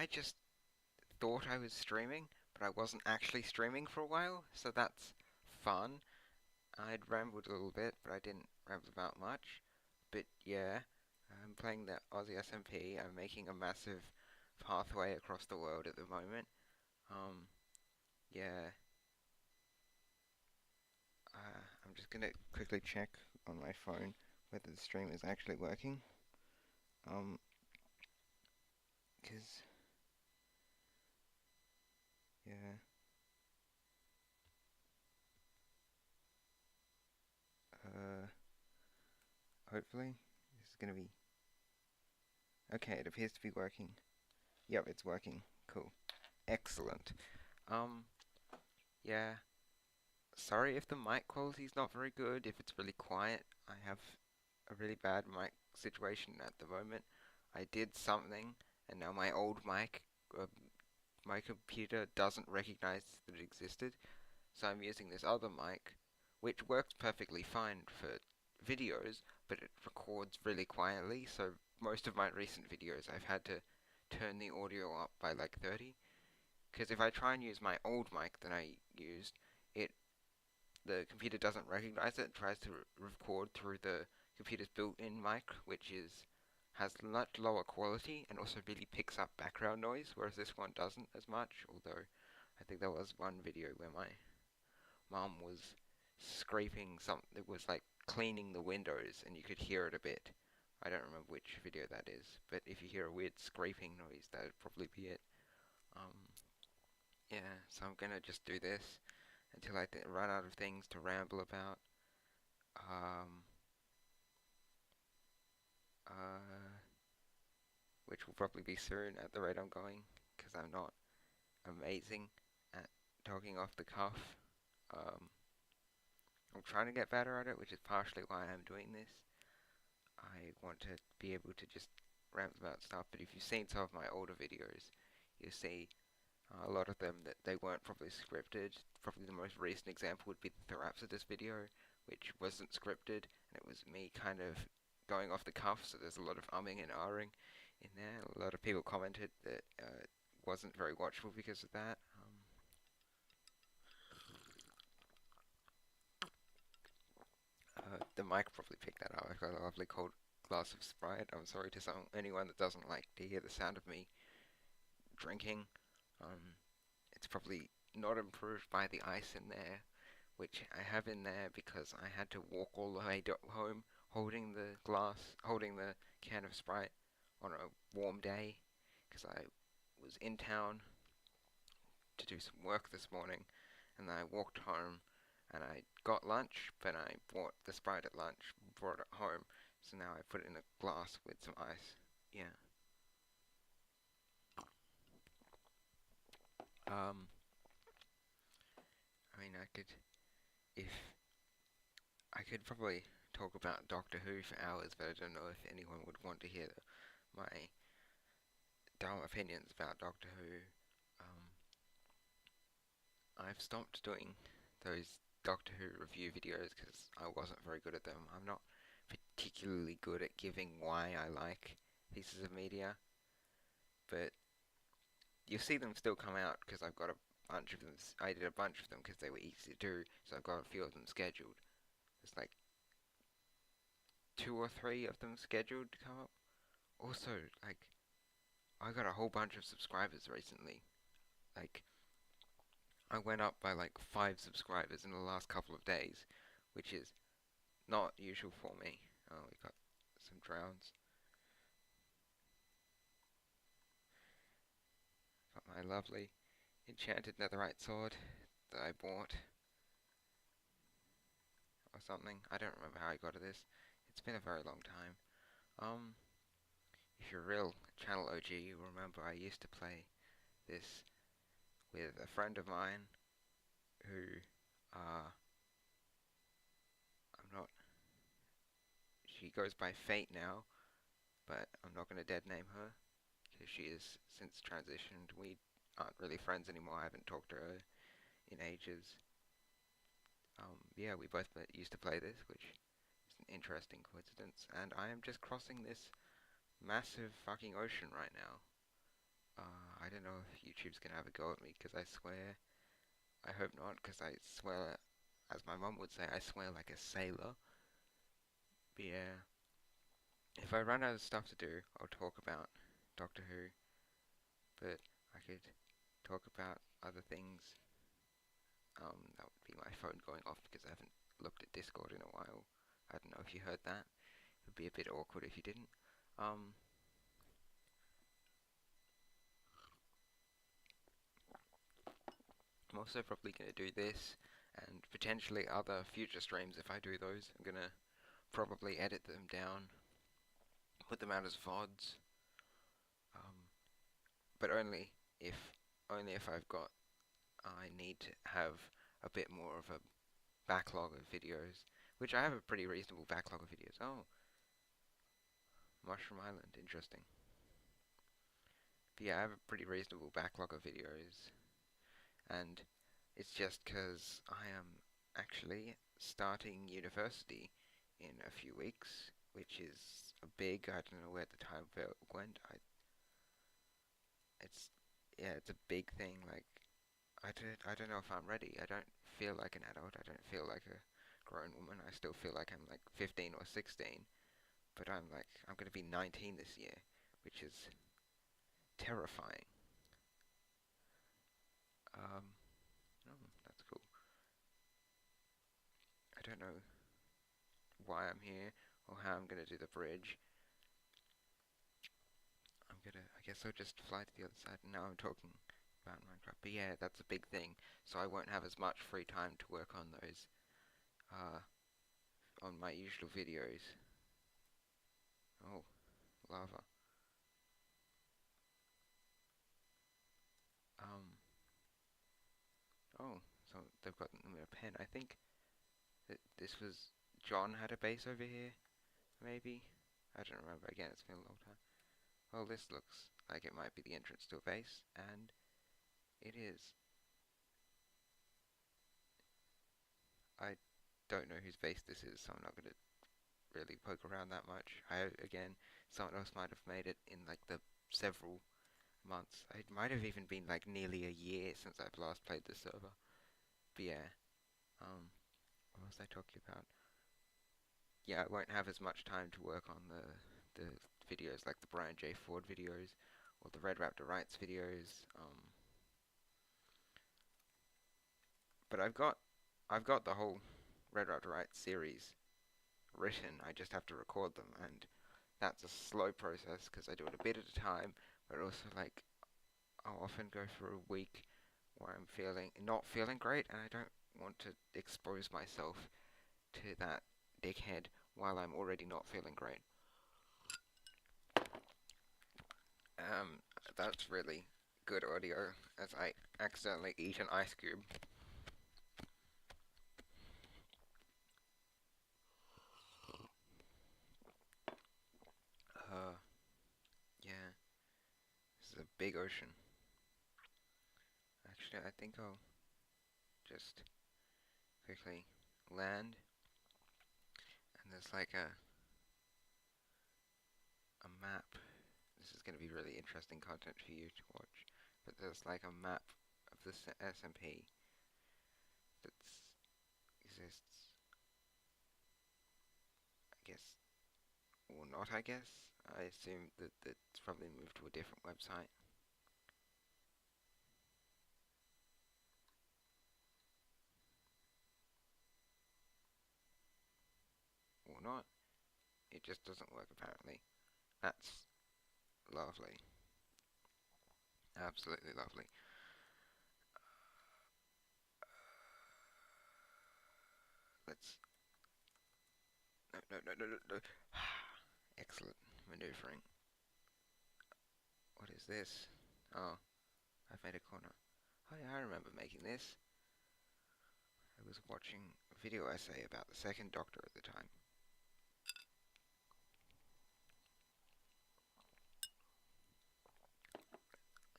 I just thought I was streaming, but I wasn't actually streaming for a while, so that's fun. I'd rambled a little bit, but I didn't ramble about much. But yeah, I'm playing the Aussie SMP. I'm making a massive pathway across the world at the moment. Um, yeah, I'm just gonna quickly check on my phone whether the stream is actually working. Um, 'Cause yeah, uh, hopefully this is gonna be okay. It appears to be working. Yep, it's working. Cool. Excellent. Um, yeah. Sorry if the mic quality's not very good, if it's really quiet. I have a really bad mic situation at the moment. I did something, and now my old mic, my computer doesn't recognize that it existed, so I'm using this other mic, which works perfectly fine for videos, but it records really quietly, so most of my recent videos I've had to turn the audio up by like 30. Because if I try and use my old mic that I used, it the computer doesn't recognize it. It tries to record through the computer's built-in mic, which has much lower quality and also really picks up background noise, whereas this one doesn't as much. Although I think there was one video where my mom was scraping something. It was like cleaning the windows, and you could hear it a bit. I don't remember which video that is, but if you hear a weird scraping noise, that'd probably be it. Um, yeah, so I'm gonna just do this until I run out of things to ramble about. Um, uh, which will probably be soon at the rate I'm going, because I'm not amazing at talking off the cuff. Um, I'm trying to get better at it, which is partially why I'm doing this. I want to be able to just ramble about stuff, but if you've seen some of my older videos, you see a lot of them that they weren't properly scripted. Probably the most recent example would be the Therapsidus video, which wasn't scripted, and it was me kind of going off the cuff, so there's a lot of umming and ahhing in there. A lot of people commented that it wasn't very watchable because of that. The mic probably picked that up. I've got a lovely cold glass of Sprite. I'm sorry to anyone that doesn't like to hear the sound of me drinking. Um, it's probably not improved by the ice in there, which I have in there because I had to walk all the way home holding holding the can of Sprite on a warm day because I was in town to do some work this morning, and then I walked home and I got lunch, but I bought the Sprite at lunch, brought it home, so now I put it in a glass with some ice. Yeah. Um, I mean, if I could probably talk about Doctor Who for hours, but I don't know if anyone would want to hear my dumb opinions about Doctor Who. Um, I've stopped doing those Doctor Who review videos because I wasn't very good at them. I'm not particularly good at giving why I like pieces of media, but you see them still come out because I've got a bunch of them. I did a bunch of them because they were easy to do, so I've got a few of them scheduled. There's like two or three of them scheduled to come up. Also, like, I got a whole bunch of subscribers recently. Like, I went up by like 5 subscribers in the last couple of days, which is not usual for me. Oh, we got some drowns. Got my lovely enchanted netherite sword that I bought or something. I don't remember how I got this. It's been a very long time. Um, if you're a real channel OG, you remember I used to play this with a friend of mine who, I'm not, she goes by Fate now, but I'm not going to dead name her because she is since transitioned. We aren't really friends anymore. I haven't talked to her in ages. Yeah, we both used to play this, which is an interesting coincidence. And I am just crossing this massive fucking ocean right now. don't know if YouTube's gonna have a go at me, because I swear, I hope not, because I swear, as my mum would say, I swear like a sailor. But yeah, if I run out of stuff to do, I'll talk about Doctor Who, but I could talk about other things. That would be my phone going off because I haven't looked at Discord in a while. I don't know if you heard that. It would be a bit awkward if you didn't. Um, I'm also probably going to do this and potentially other future streams if I do those. I'm going to probably edit them down, put them out as VODs, um, but if only if I need to have a bit more of a backlog of videos, which I have a pretty reasonable backlog of videos. Oh, Mushroom Island, interesting. But yeah, I have a pretty reasonable backlog of videos, and it's just because I am actually starting university in a few weeks, which is a big, I don't know where the time went, it's, yeah, it's a big thing, like, I don't know if I'm ready. I don't feel like an adult, I don't feel like a grown woman, I still feel like I'm like 15 or 16, but I'm gonna be 19 this year, which is terrifying. Um, oh, that's cool. I don't know why I'm here or how I'm gonna do the bridge. I guess I'll just fly to the other side. And now I'm talking about Minecraft. But yeah, that's a big thing. So I won't have as much free time to work on those, uh, on my usual videos. Oh, lava. Um, oh, so they've got them in a pen. I think that this was, John had a base over here, maybe? I don't remember. Again, it's been a long time. Well, this looks like it might be the entrance to a base, and it is. I don't know whose base this is, so I'm not going to really poke around that much. Again, someone else might have made it in like the several months. It might have even been like nearly a year since I've last played this server. But yeah, what was I talking about? Yeah, I won't have as much time to work on the videos like the Brian J. Ford videos or the Red Raptor Writes videos. But I've got the whole Red Raptor Writes series written. I just have to record them, and that's a slow process because I do it a bit at a time. But also, like, I'll often go for a week where I'm not feeling great, and I don't want to expose myself to that dickhead while I'm already not feeling great. Um, that's really good audio as I accidentally eat an ice cube. Yeah, this is a big ocean. Actually, I think I'll just quickly land, and there's like a map. This is going to be really interesting content for you to watch. But there's like a map of the SMP that exists, I guess, or not, I guess. I assume that it's probably moved to a different website. Or not. It just doesn't work apparently. That's lovely. Absolutely lovely. Let's... No, no, no, no, no, no. Excellent maneuvering. What is this? Oh, I've made a corner. Oh yeah, I remember making this. I was watching a video essay about the second Doctor at the time.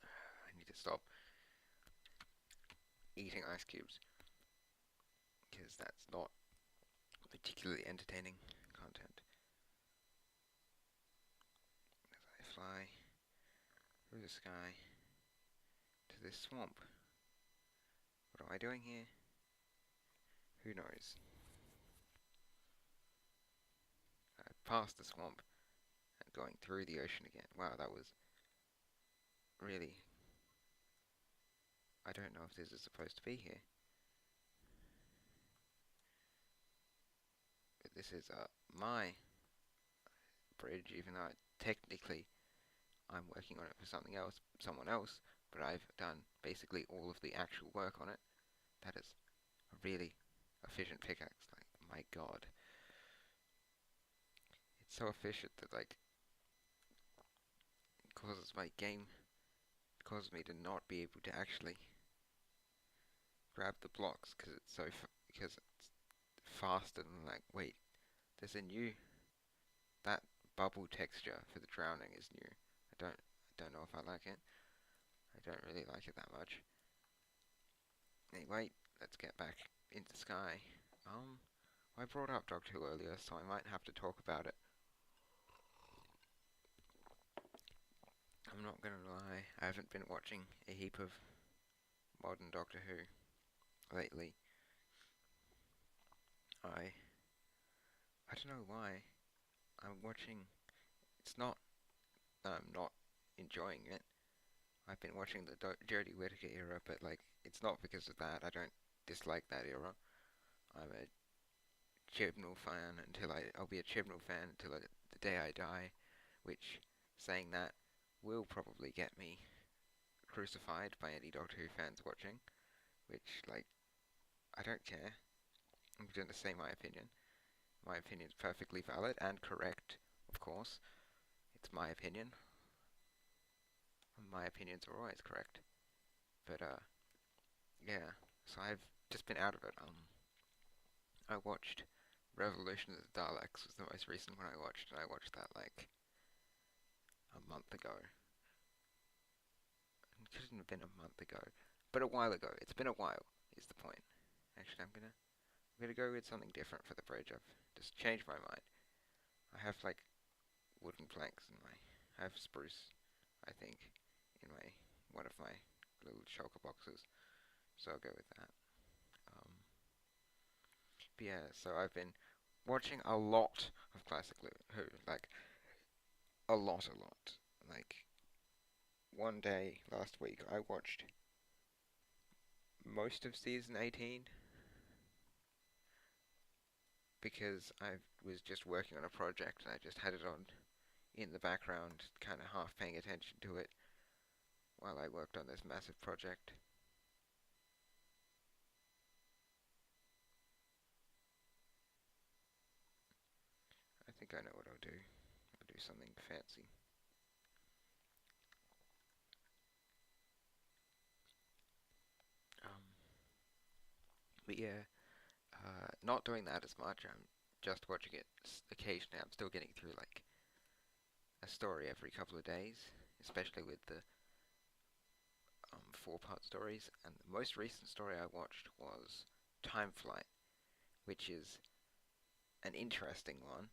I need to stop eating ice cubes because that's not particularly entertaining content. As I fly through the sky. this swamp. What am I doing here? Who knows? I passed the swamp and going through the ocean again. Wow, that was really... I don't know if this is supposed to be here. But this is my bridge, even though technically I'm working on it for someone else, but I've done basically all of the actual work on it. That is a really efficient pickaxe, like, my god. It's so efficient that, like, it causes causes me to not be able to actually grab the blocks, because it's faster than, like, wait, there's a new, that bubble texture for the drowning is new. I don't know if I like it. I don't really like it that much. Anyway, let's get back into Sky. I brought up Doctor Who earlier, so I might have to talk about it. I'm not gonna lie, I haven't been watching a heap of modern Doctor Who lately. I don't know why. I'm watching. It's not that I'm not enjoying it. I've been watching the Jodie Whittaker era, but, like, it's not because of that. I don't dislike that era. I'm a Chibnall fan I'll be a Chibnall fan until the day I die, which, saying that, will probably get me crucified by any Doctor Who fans watching, which, like, I don't care. I'm going to say my opinion. My opinion's perfectly valid and correct, of course. It's my opinion. My opinions are always correct. But, yeah. So I've just been out of it. I watched Revolution of the Daleks was the most recent one I watched, and I watched that, like, a month ago. It couldn't have been a month ago, but a while ago. It's been a while, is the point. Actually, I'm gonna go with something different for the bridge. I've just changed my mind. I have, like, wooden planks in I have spruce, I think, in one of my little shulker boxes, so I'll go with that. Um, but yeah, so I've been watching a lot of classic Who, like, a lot. Like, one day last week I watched most of season 18 because I was just working on a project and I just had it on in the background, kind of half paying attention to it while I worked on this massive project. I think I know what I'll do. I'll do something fancy. Um, but yeah, not doing that as much. I'm just watching it occasionally. I'm still getting through, like, a story every couple of days, especially with the 4-part stories. And the most recent story I watched was Time Flight, which is an interesting one.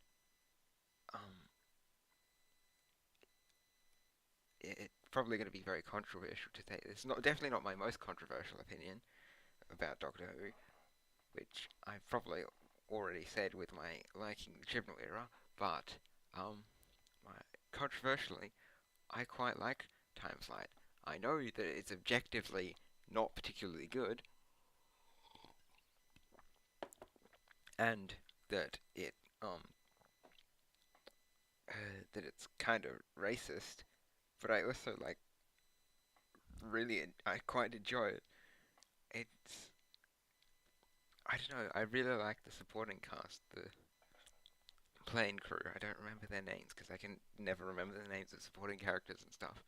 It's probably going to be very controversial to say. It's definitely not my most controversial opinion about Doctor Who, which I've probably already said with my liking the Chibnall era, but controversially, I quite like Time Flight. I know that it's objectively not particularly good, and that that it's kind of racist, but I also, like, I quite enjoy it. It's I don't know. I really like the supporting cast, the plane crew. I don't remember their names because I can never remember the names of supporting characters and stuff.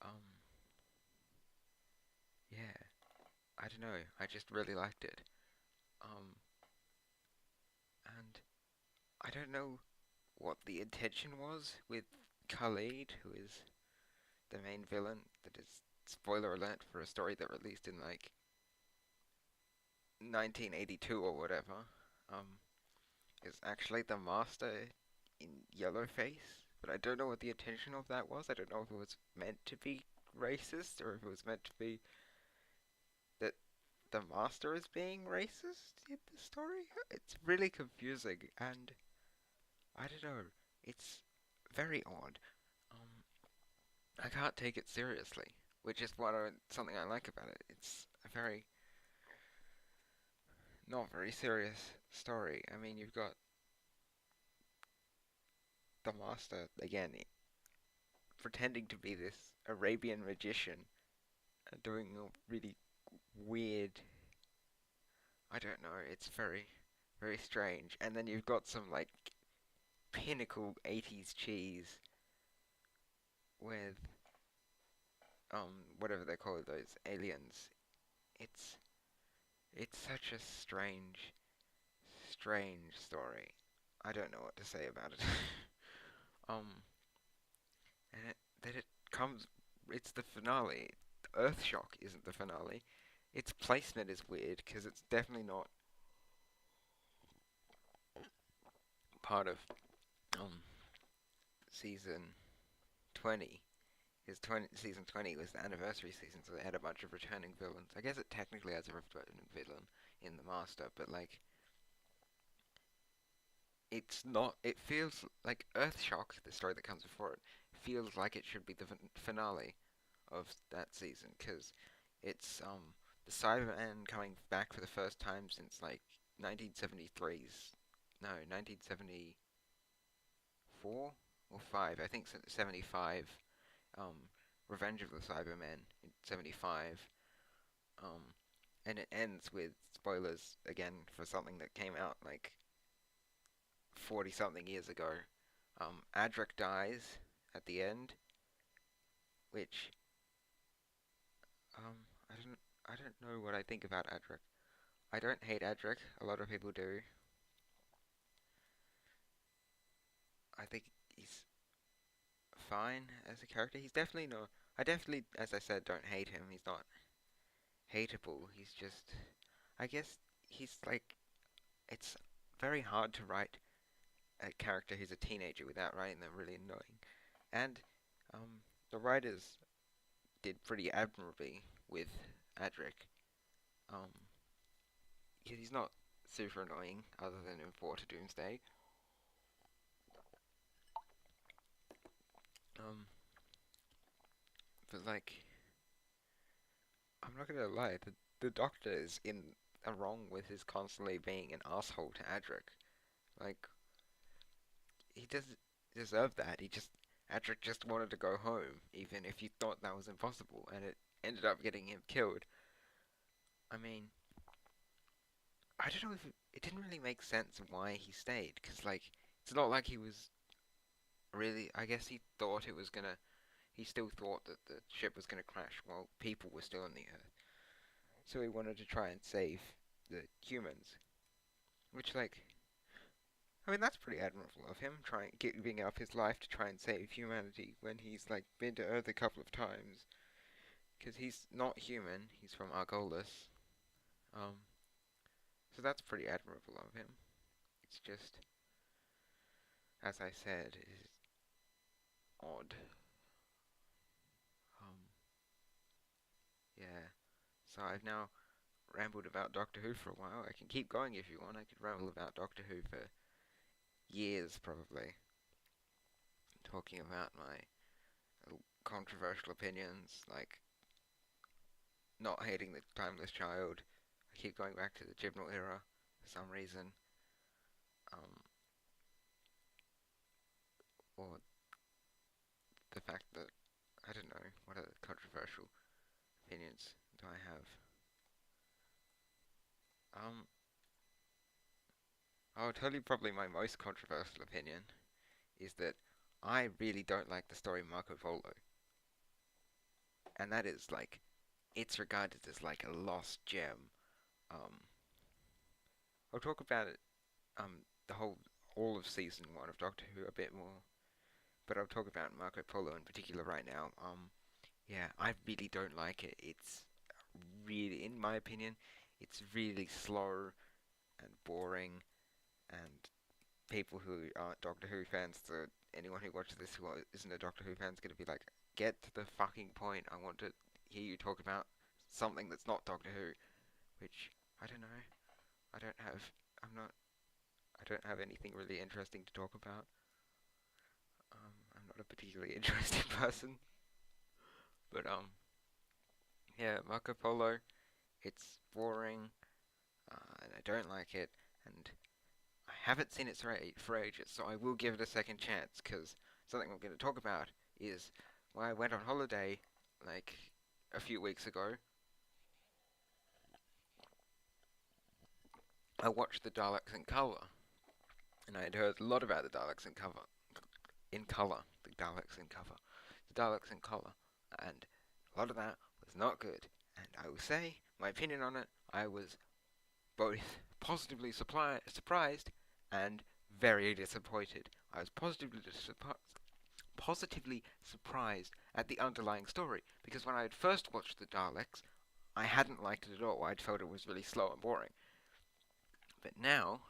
Um, yeah, I don't know. I just really liked it. Um, and I don't know what the intention was with Khalid, who is the main villain. That is, spoiler alert, for a story that released in, like, 1982 or whatever. Um, is actually the Master in Yellowface, but I don't know what the intention of that was. I don't know if it was meant to be racist or if it was meant to be that the Master is being racist in the story. It's really confusing, and I don't know. It's very odd. Um, I can't take it seriously, which is something I like about it. It's a very not very serious story. I mean, you've got the Master again pretending to be this Arabian magician, doing a really weird. I don't know. It's very, very strange. And then you've got some like pinnacle 80s cheese with whatever they call those aliens. It's it's such a strange story. I don't know what to say about it. um and that it comes it's the finale. Earthshock isn't the finale. Its placement is weird because it's definitely not part of um season 20. Because season 20 was the anniversary season, so they had a bunch of returning villains. I guess it technically has a returning villain in the Master, but like, it's not. It feels like Earthshock, the story that comes before it, feels like it should be the finale of that season, because it's the Cyberman coming back for the first time since like 1973's, no, 1974 or 5, I think 75. um, Revenge of the Cybermen in 75, um, and it ends with spoilers again for something that came out like 40 something years ago. Adric dies at the end, which um, I don't I don't know what I think about Adric. I don't hate Adric. A lot of people do. I think he's fine as a character. He's definitely no. I definitely, as I said, don't hate him. He's not hateable. He's just, I guess he's like, it's very hard to write a character who's a teenager without writing them really annoying. And um, the writers did pretty admirably with Adric. Um, he's not super annoying other than in Four to Doomsday. Um, but like, I'm not gonna lie, the Doctor is in a wrong with his constantly being an asshole to Adric. Like, he doesn't deserve that. Adric just wanted to go home, even if you thought that was impossible, and it ended up getting him killed. I mean, I don't know if it didn't really make sense why he stayed, because like it's not like he was really. I guess he thought it was gonna. He still thought that the ship was gonna crash while people were still on the Earth. So he wanted to try and save the humans, which like. I mean that's pretty admirable of him, giving up his life to try and save humanity when he's like been to Earth a couple of times. Because he's not human, he's from Argolis. Um, so that's pretty admirable of him. It's just, as I said, is odd. Um, yeah. So I've now rambled about Doctor Who for a while. I can keep going if you want. I could ramble about Doctor Who for years, probably, talking about my controversial opinions, like not hating the Timeless Child. I keep going back to the Chibnall era for some reason. Um, or the fact that I don't know what other controversial opinions do I have. Um, I'll tell you probably my most controversial opinion is that I really don't like the story Marco Polo, and that is like it's regarded as like a lost gem. Um, I'll talk about it. The whole all of season one of Doctor Who a bit more, but I'll talk about Marco Polo in particular right now. Yeah, I really don't like it. It's really, in my opinion, it's really slow and boring, and people who aren't Doctor Who fans, so anyone who watches this who isn't a Doctor Who fan is going to be like, get to the fucking point. I want to hear you talk about something that's not Doctor Who, which I don't know. I don't have. I'm not. I don't have anything really interesting to talk about. I'm not a particularly interesting person, but yeah, Marco Polo. It's boring, and I don't like it, and I haven't seen it for ages, so I will give it a second chance, because something I'm going to talk about is when I went on holiday, like, a few weeks ago, I watched the Daleks in colour, and I had heard a lot about the Daleks in colour, the Daleks in cover, the Daleks in colour, and a lot of that was not good, and I will say, my opinion on it, I was both positively surprised and very disappointed. I was positively surprised at the underlying story, because when I had first watched the Daleks, I hadn't liked it at all. I'd felt it was really slow and boring. But now,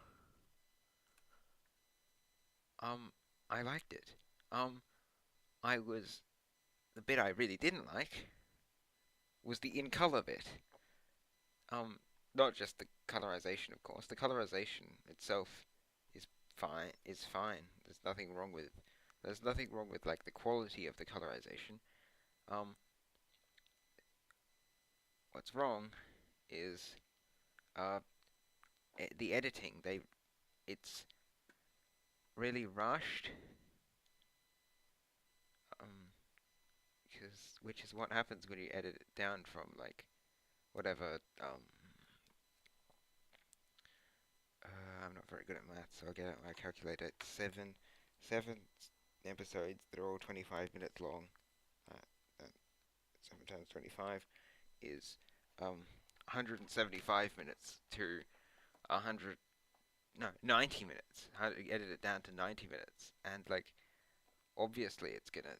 um, I liked it. Um, I was the bit I really didn't like was the in color bit. Um, not just the colorization, of course. The colorization itself is fine. Is fine. There's nothing wrong with like the quality of the colorization. Um, what's wrong is uh the editing. It's really rushed. Um, because which is what happens when you edit it down from like whatever. I'm not very good at maths, so I'll get out my calculator. It's seven episodes. They're all 25 minutes long. Uh, uh, 7 times 25 is 175 minutes to 100. No, 90 minutes. How to edit it down to 90 minutes, and like obviously it's gonna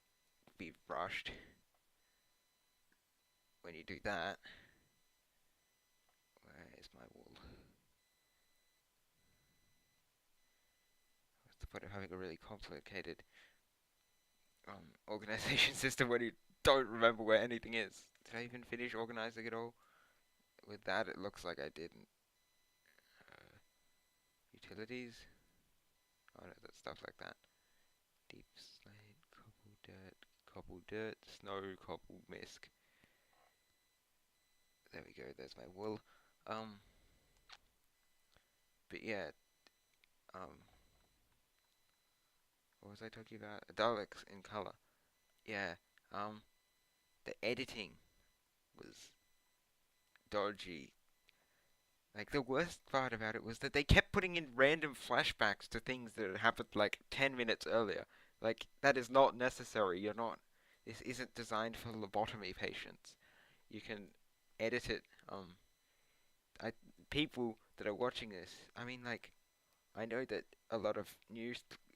be rushed when you do that. Where is my wool? What's the point of having a really complicated organization system when you don't remember where anything is? Did I even finish organizing it all? With that, it looks like I didn't. Uh, Utilities? Oh no, that's stuff like that. Deep slate, cobble dirt, snow, cobble misc. There we go, there's my wool. Um, but yeah, um, what was I talking about? Daleks in color. Yeah, um, the editing was dodgy. Like, the worst part about it was that they kept putting in random flashbacks to things that had happened like 10 minutes earlier. Like, that is not necessary. This isn't designed for lobotomy patients. You can edit it. I, people that are watching this, I mean, like, I know that a lot of new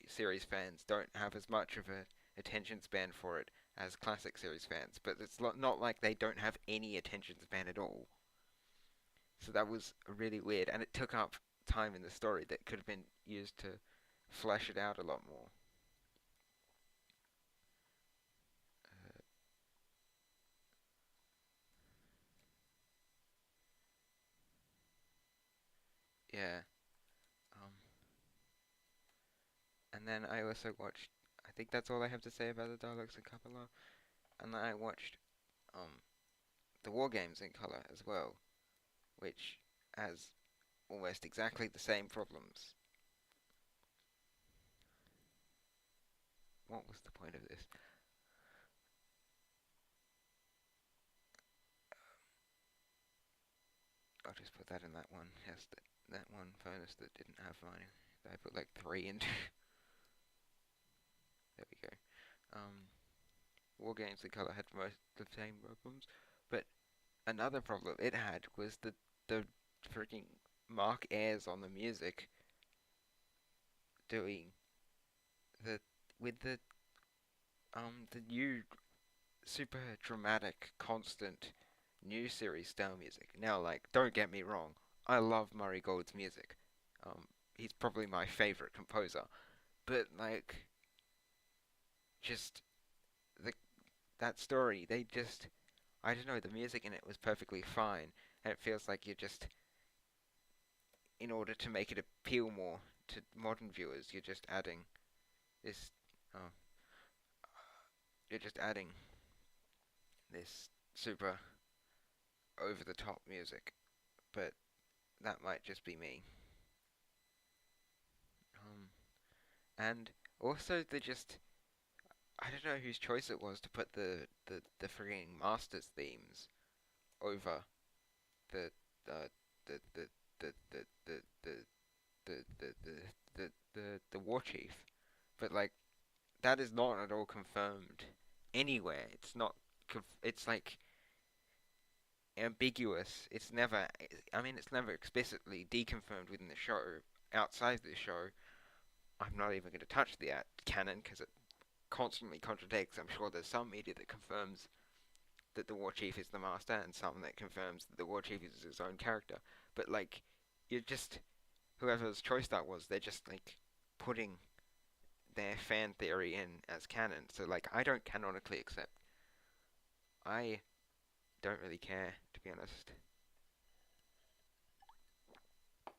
series fans don't have as much of a attention span for it as classic series fans, but it's not like they don't have any attention span at all. So that was really weird, and it took up time in the story that could have been used to flesh it out a lot more. Uh, yeah. Um, and then I also watched. I think that's all I have to say about the Daleks in Kapala. And then I watched um, the War Games in color as well, which has almost exactly the same problems. What was the point of this? I'll just put that in that one. Yes, that one bonus that didn't have mine. I put like three into. There we go. War Games in color had most of the same problems, but another problem it had was the freaking Mark Ayres on the music doing the with the new super dramatic constant new series style music. Now, like, don't get me wrong, I love Murray Gold's music. Um, he's probably my favorite composer, but like, just the that story, they just, I don't know, the music in it was perfectly fine, and it feels like you're just, in order to make it appeal more to modern viewers, you're just adding this, oh, you're just adding this super over the top music, but that might just be me. Um, and also the just, I don't know whose choice it was to put the freaking Masters themes over the uh, the the the the the the the war chief, but like that is not at all confirmed anywhere. It's not. It's like ambiguous. It's never. I mean, it's never explicitly deconfirmed within the show. Outside the show, I'm not even going to touch the canon because it constantly contradicts. I'm sure there's some media that confirms that the war chief is the master, and some that confirms that the war chief is his own character. But like, you're just whoever's choice that was, they're just like putting their fan theory in as canon. So like, I don't canonically accept. I don't really care, to be honest.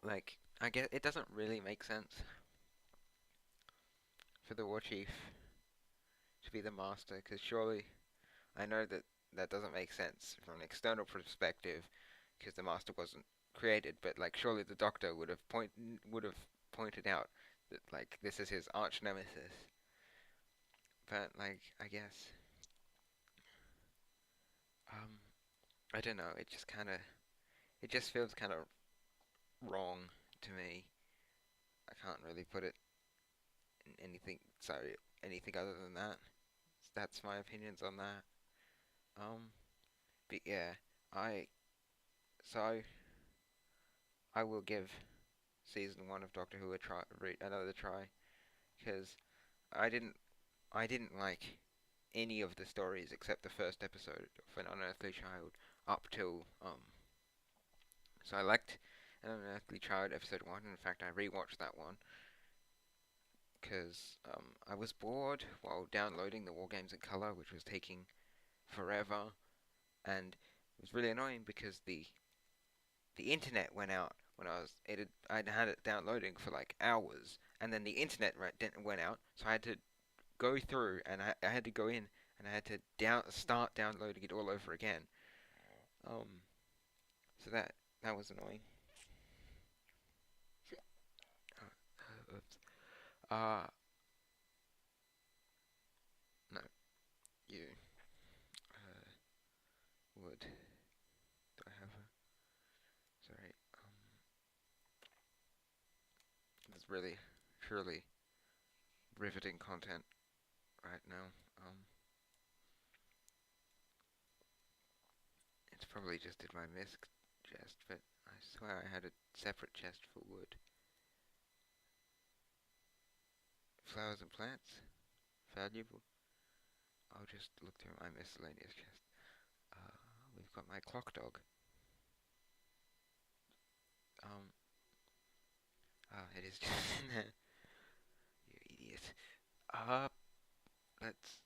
Like, I guess it doesn't really make sense for the war chief to be the master, because surely I know that that doesn't make sense from an external perspective, because the master wasn't created. But like, surely the Doctor would have pointed out that like this is his arch nemesis. But like, I guess um, I don't know. It just kind of it just feels kind of wrong to me. I can't really put it in anything other than that. That's my opinions on that. Um, but yeah, I so I will give season one of Doctor Who another try, because I didn't I didn't like any of the stories except the first episode of An Unearthly Child up till so I liked An Unearthly Child episode one. In fact, I rewatched that one because I was bored while downloading the War Games in Color, which was taking forever, and it was really annoying because the internet went out when I'd had it downloading for like hours, and then the internet went out, so I had to go through and I had to go in and I had to start downloading it all over again. Um, so that was annoying. Oops. Uh, no, you would. Do I have a? Sorry. There's really, truly riveting content right now. It's probably just in my misc chest, but I swear I had a separate chest for wood. Flowers and plants, valuable. I'll just look through my miscellaneous chest. Uh, we've got my clock dog. Um, it is just in there. You idiot. Uh, let's,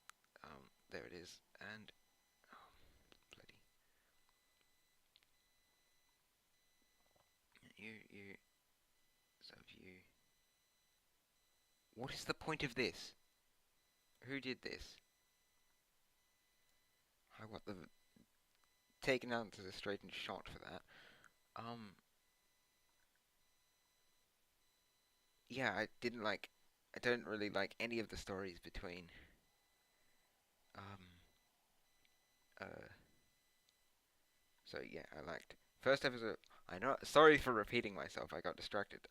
there it is. And, oh, bloody. You, so you. What is the point of this? Who did this? I got the taken out to the straightened shot for that. Um, yeah, I don't really like any of the stories between, um, uh, so yeah, I liked first episode. I know. Sorry for repeating myself. I got distracted.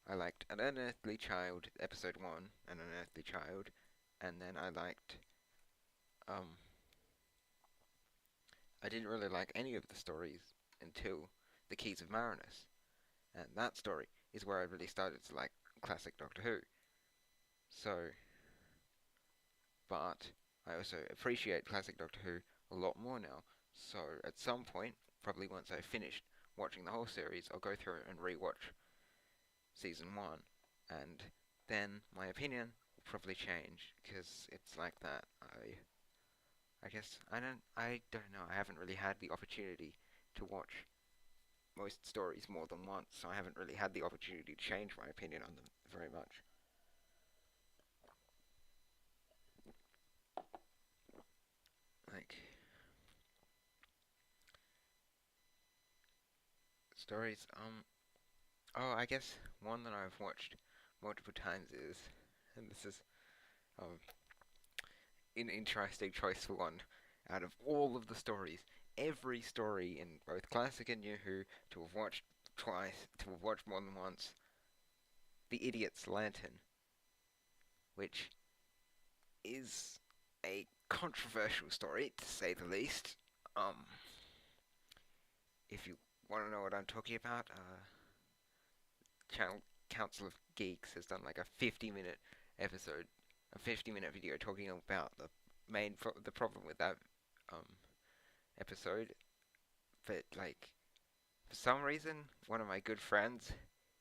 I liked An Unearthly Child episode one, An Unearthly Child, and then I liked. Um, I didn't really like any of the stories until The Keys of Marinus, and that story is where I really started to like classic Doctor Who. So, but I also appreciate classic Doctor Who a lot more now. So at some point, probably once I've finished watching the whole series, I'll go through and rewatch season one, and then my opinion will probably change because it's like that. I don't know. I haven't really had the opportunity to watch most stories more than once, so I haven't really had the opportunity to change my opinion on them very much. Like stories, oh, I guess one that I've watched multiple times is, and this is um an interesting choice for one. Out of all of the stories, every story in both classic and New Who to have watched twice, to have watched more than once, The Idiot's Lantern, which is a controversial story to say the least. Um, if you want to know what I'm talking about, Channel Council of Geeks has done like a 50-minute episode, a 50-minute video talking about the problem with that um episode. But like for some reason, one of my good friends,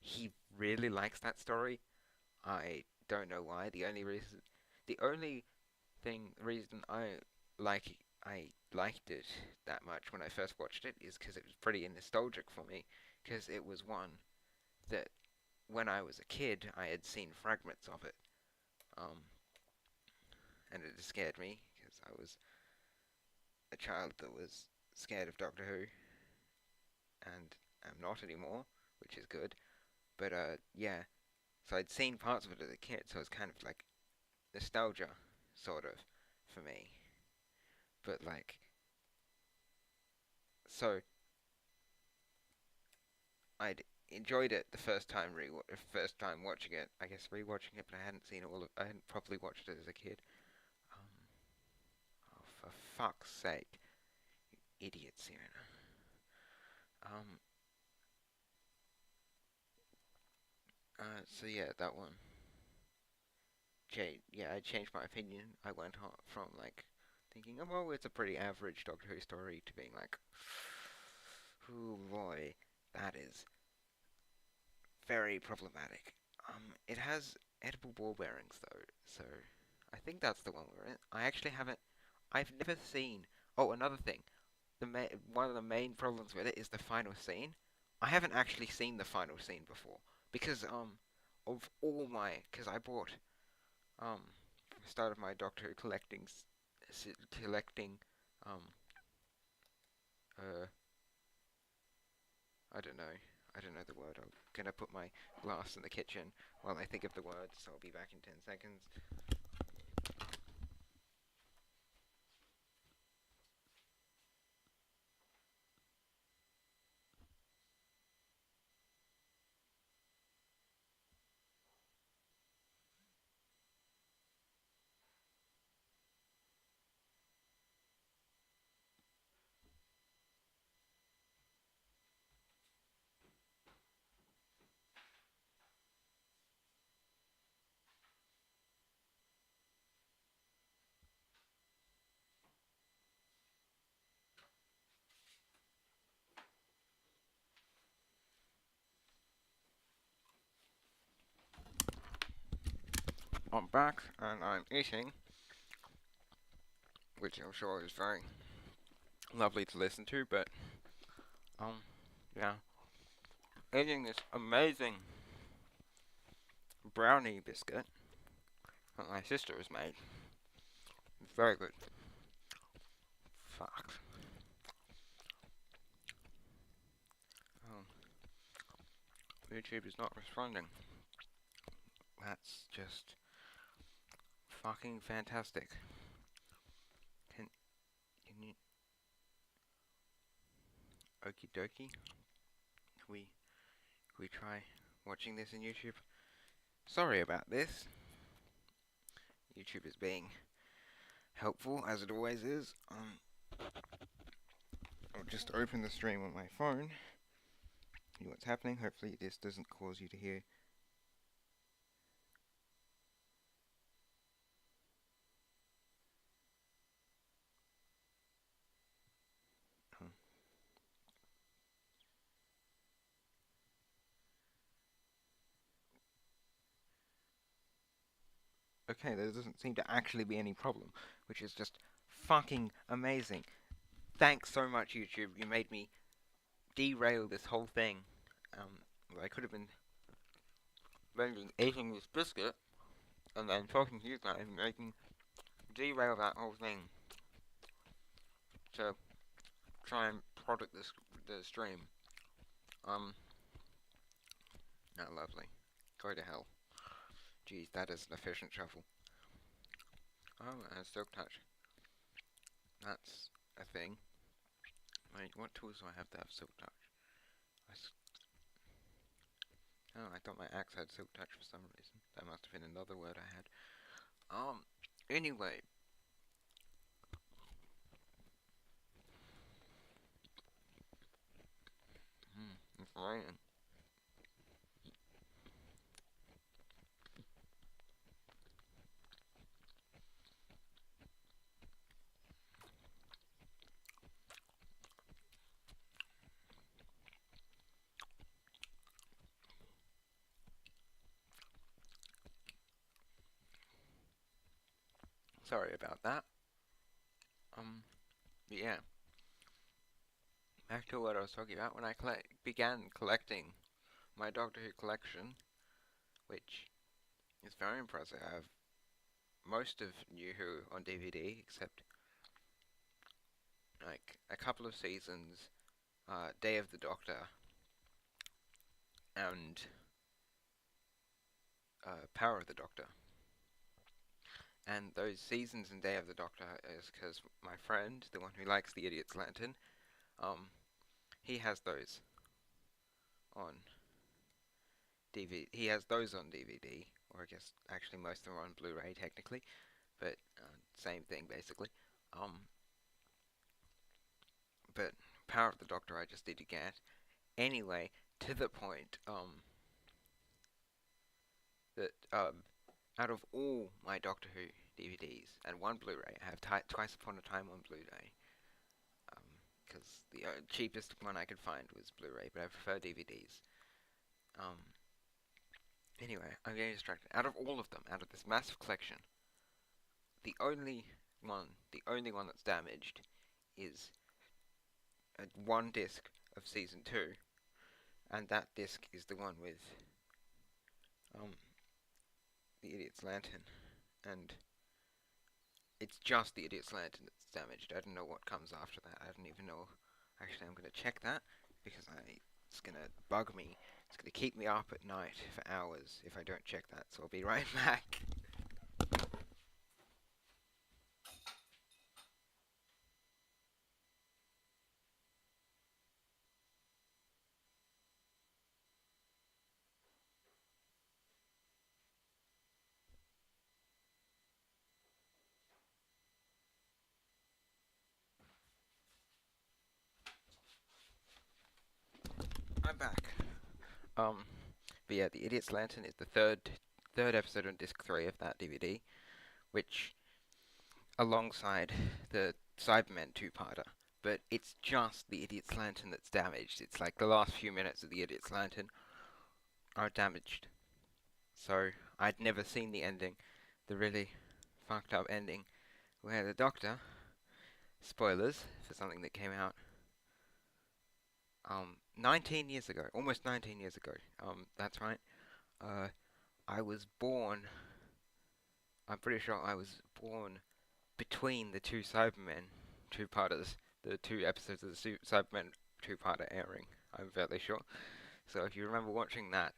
he really likes that story. I don't know why. The only reason like I liked it that much when I first watched it is because it was pretty nostalgic for me. Because it was one that when I was a kid I had seen fragments of it, um, and it scared me because I was a child that was scared of Doctor Who, and am not anymore, which is good. But yeah, so I'd seen parts of it as a kid, so it's kind of like nostalgia, sort of, for me. But like, so I'd enjoyed it the first time watching it. I guess rewatching it, but I hadn't properly watched it as a kid. Um, oh, for fuck's sake, idiots here. Um, so yeah, that one. Yeah, I changed my opinion. I went from like thinking, oh, well, it's a pretty average Doctor Who story to being like, oh boy, that is very problematic. It has edible ball bearings though, so I think that's the one we're in. I actually haven't. I've never seen. Oh, another thing. One of the main problems with it is the final scene. I haven't actually seen the final scene before because of all my because I bought um started my Doctor Who collecting um uh I don't know. I don't know the word. I'm gonna put my glass in the kitchen while I think of the word, so I'll be back in 10 seconds. I'm back and I'm eating, which I'm sure is very lovely to listen to, but um yeah, eating this amazing brownie biscuit that my sister has made. It's very good. Fuck. Um, YouTube is not responding. That's just fucking fantastic. Can can you okie dokie? Can we try watching this in YouTube? Sorry about this. YouTube is being helpful as it always is. I'll just open the stream on my phone. See what's happening. Hopefully this doesn't cause you to hear. Um, okay, there doesn't seem to actually be any problem, which is just fucking amazing. Thanks so much, YouTube. You made me derail this whole thing. I could have been eating this biscuit and then talking to you guys and making derail that whole thing to try and product the stream. Not lovely. Go to hell. Jeez, that is an efficient shuffle. Oh, and Silk Touch. That's a thing. Wait, what tools do I have to have Silk Touch? Oh, I thought my axe had Silk Touch for some reason. That must have been another word I had. Anyway. It's raining. Sorry about that. Yeah. Back to what I was talking about when I began collecting my Doctor Who collection, which is very impressive. I have most of New Who on DVD, except like a couple of seasons, Day of the Doctor, and Power of the Doctor. And those seasons in Day of the Doctor is because my friend, the one who likes the Idiot's Lantern, he has those on DVD. He has those on DVD, or I guess actually most of them are on Blu-ray technically, but same thing basically. But Power of the Doctor I just did get. Anyway, to the point, that out of all my Doctor Who DVDs and one Blu-ray, I have Twice Upon a Time on Blu-ray, because the cheapest one I could find was Blu-ray, but I prefer DVDs. Anyway, I'm getting distracted. Out of all of them, out of this massive collection, the only one that's damaged is one disc of season 2, and that disc is the one with the Idiot's Lantern, and it's just the Idiot's Lantern that's damaged. I don't know what comes after that. I don't even know. Actually, I'm going to check that, because it's going to bug me. It's going to keep me up at night for hours if I don't check that, so I'll be right back. I'm back. But yeah, the Idiot's Lantern is the third episode on disc 3 of that DVD, which alongside the Cybermen two-parter, but it's just the Idiot's Lantern that's damaged. It's like the last few minutes of the Idiot's Lantern are damaged. So I'd never seen the ending, the really fucked up ending, where the Doctor, spoilers for something that came out 19 years ago, almost 19 years ago. That's right. I was born. I'm pretty sure I was born between the two Cybermen two-parters, the 2 episodes of the Cybermen two-parter airing. I'm fairly sure. So if you remember watching that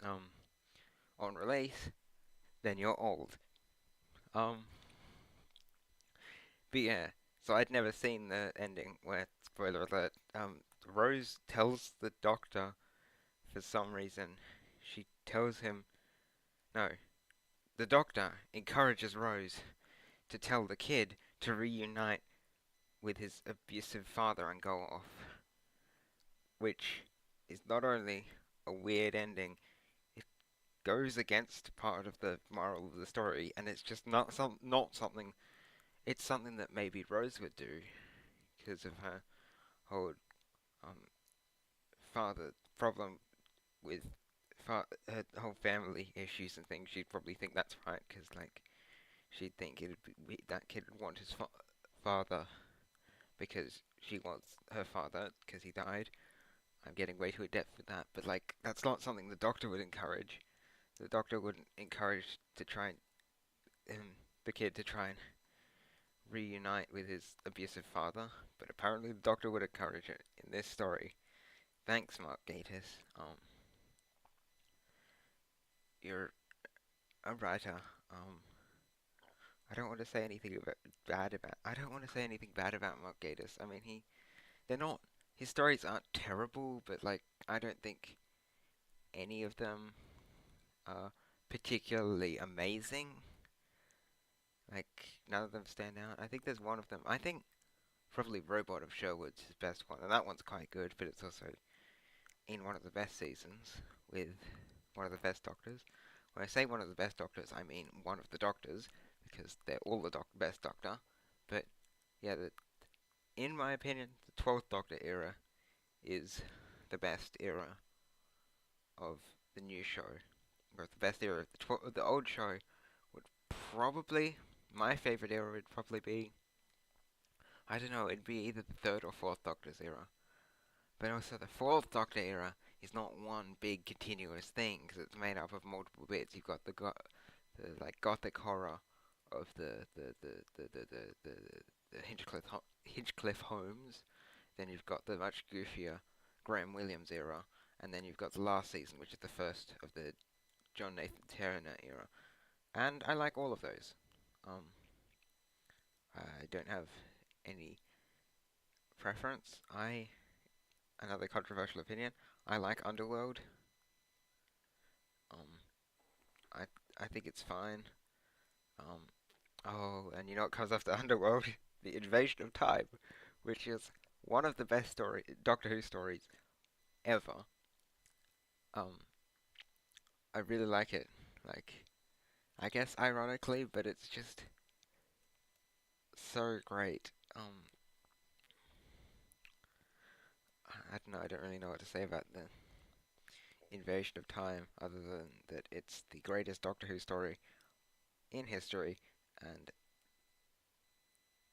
on release, then you're old. But yeah, so I'd never seen the ending where, spoiler alert, Rose tells the Doctor, for some reason, she tells him, no, the Doctor encourages Rose to tell the kid to reunite with his abusive father and go off, which is not only a weird ending, it goes against part of the moral of the story, and it's just not something. It's something that maybe Rose would do because of her whole father problem with her whole family issues and things. She'd probably think that's right because, like, she'd think that kid would want his father because she wants her father because he died. I'm getting way too in depth with that, but like that's not something the Doctor would encourage. The Doctor wouldn't encourage to try and the kid to try and reunite with his abusive father, but apparently the Doctor would encourage it in this story. Thanks, Mark Gatiss. You're a writer. Um, I don't want to say anything bad about. I don't want to say anything bad about Mark Gatiss. I mean, they're not. His stories aren't terrible, but like I don't think any of them are particularly amazing. Like none of them stand out. I think there's one of them. I think probably Robot of Sherwood's his best one, and that one's quite good, but it's also in one of the best seasons with one of the best doctors. When I say one of the best doctors, I mean one of the doctors because they're all the best doctor. But yeah, in my opinion, the 12th Doctor era is the best era of the new show, or the best era of the old show would probably my favorite era would probably be I don't know, it'd be either the third or fourth Doctor's era. But also the fourth Doctor era is not one big continuous thing because it's made up of multiple bits. You've got the like gothic horror of the Hinchcliffe Holmes. Then you've got the much goofier Graham Williams era, and then you've got the last season, which is the first of the John Nathan Turner era. And I like all of those. Um, I don't have any preference. Another controversial opinion. I like Underworld. Um, I I think it's fine. Um, oh, and you know what comes after Underworld? The Invasion of Time, which is one of the best Doctor Who stories ever. Um, I really like it. Like, I guess ironically, but it's just so great. I don't know. I don't really know what to say about the Invasion of Time, other than that it's the greatest Doctor Who story in history, and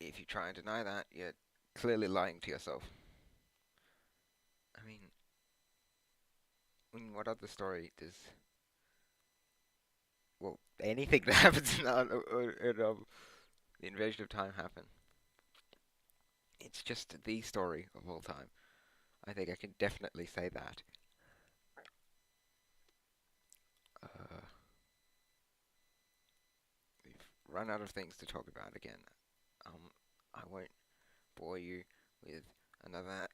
if you try and deny that, you're clearly lying to yourself. I mean, what other story does, well, anything that happens in the Invasion of Time happen? It's just the story of all time. I think I can definitely say that. Uh, we've run out of things to talk about again. Um, I won't bore you with another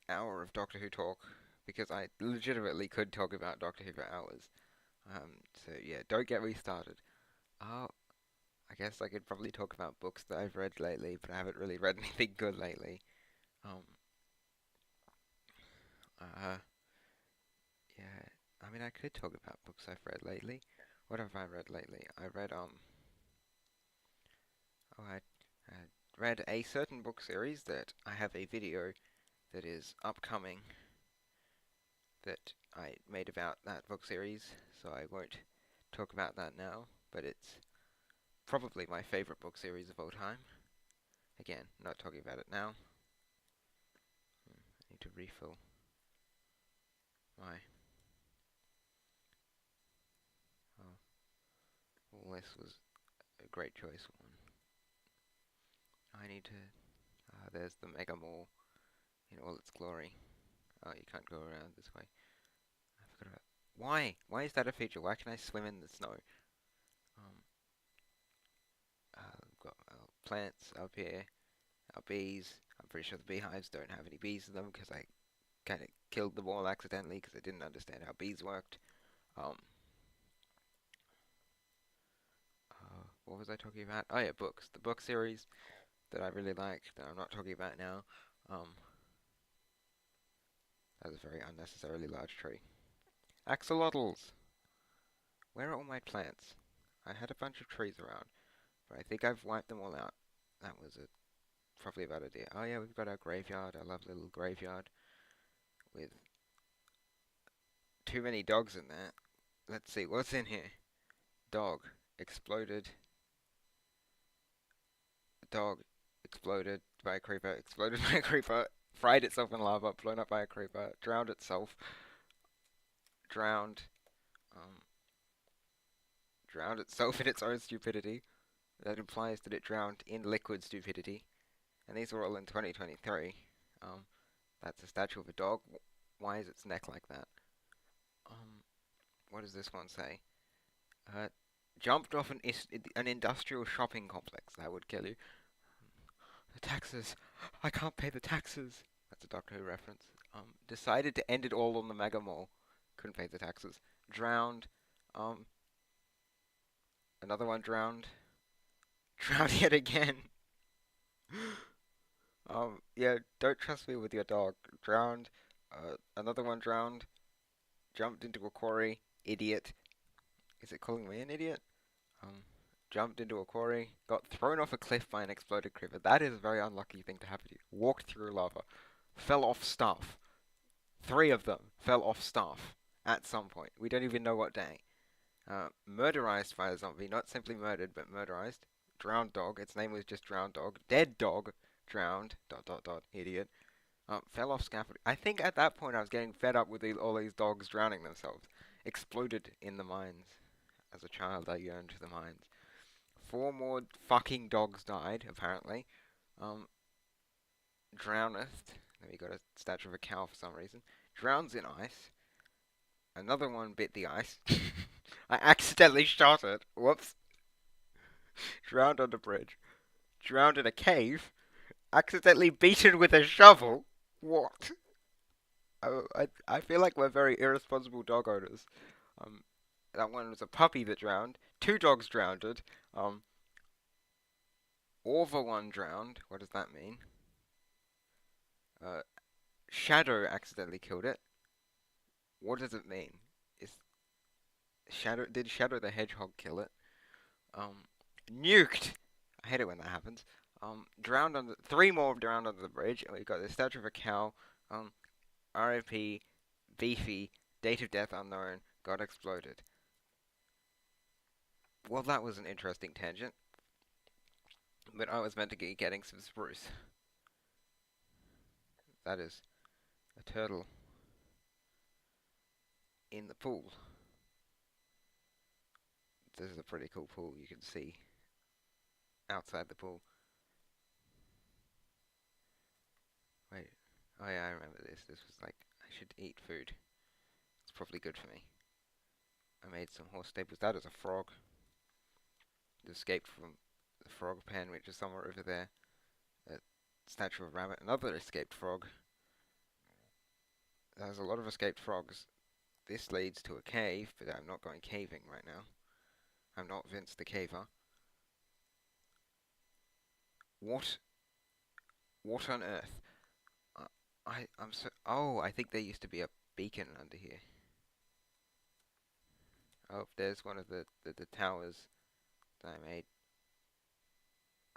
hour of Doctor Who talk because I legitimately could talk about Doctor Who for hours. So yeah, don't get me started. Oh, I guess I could probably talk about books that I've read lately, but I haven't really read anything good lately. Um, uh, yeah, I mean, I could talk about books I've read lately. What have I read lately? I read a certain book series that I have a video that is upcoming that I made about that book series, so I won't talk about that now, but it's probably my favorite book series of all time. Again, not talking about it now. I need to refill my. Oh, well, this was a great choice one. I need to. There's the Mega Mall in all its glory. Oh, you can't go around this way. I forgot about. Why? Why is that a feature? Why can I swim in the snow? Um, we've got our plants up here, our bees. I'm pretty sure the beehives don't have any bees in them because I kind of killed them all accidentally because I didn't understand how bees worked. Um, what was I talking about? Oh yeah, books. The book series that I really like that I'm not talking about now. Um, that's a very unnecessarily large tree. Axolotls! Where are all my plants? I had a bunch of trees around, but I think I've wiped them all out. That was probably a bad idea. Oh yeah, we've got our graveyard, our lovely little graveyard with too many dogs in there. Let's see, what's in here? Dog. Exploded. Dog. exploded by a creeper, exploded by a creeper, fried itself in lava, blown up by a creeper, drowned itself, drowned, um, drowned itself in its own stupidity. That implies that it drowned in liquid stupidity. And these were all in 2023. Um, that's a statue of a dog. Why is its neck like that? Um, what does this one say? Uh, jumped off an industrial shopping complex. That would kill you. The taxes. I can't pay the taxes. That's a Doctor Who reference. Decided to end it all on the Mega Mall. Couldn't pay the taxes. Drowned. Um, another one drowned. Drowned yet again. Yeah, don't trust me with your dog. Drowned. Another one drowned. Jumped into a quarry. Idiot. Is it calling me an idiot? Um, jumped into a quarry. Got thrown off a cliff by an exploded creeper. That is a very unlucky thing to happen to you. Walked through lava. Fell off stuff. 3 of them fell off stuff at some point. We don't even know what day. Murderized by a zombie. Not simply murdered, but murderized. Drowned dog. Its name was just drowned dog. Dead dog. Drowned. ... Idiot. Fell off scaffolding. I think at that point I was getting fed up with all these dogs drowning themselves. Exploded in the mines. As a child, I yearned for the mines. 4 more fucking dogs died, apparently. Drowneth. Then we got a statue of a cow for some reason. Drowns in ice. Another one bit the ice. I accidentally shot it. Whoops. Drowned on the bridge. Drowned in a cave. Accidentally beaten with a shovel. What? I feel like we're very irresponsible dog owners. That one was a puppy that drowned. 2 dogs drowned. Orva one drowned. What does that mean? Shadow accidentally killed it. What does it mean? Did Shadow the Hedgehog kill it? Nuked. I hate it when that happens. Drowned under 3 more drowned under the bridge, and we've got the statue of a cow. RIP, Beefy, date of death unknown, got exploded. Well, that was an interesting tangent, but I was meant to be getting some spruce. That is a turtle in the pool. This is a pretty cool pool. You can see outside the pool. Wait. Oh yeah, I remember this. This was like, I should eat food. It's probably good for me. I made some horse stables. That is a frog. It escaped from the frog pen, which is somewhere over there. A statue of a rabbit. Another escaped frog. There's a lot of escaped frogs. This leads to a cave, but I'm not going caving right now. I'm not Vince the Caver. What on earth? I'm so... Oh, I think there used to be a beacon under here. Oh, there's one of the towers that I made.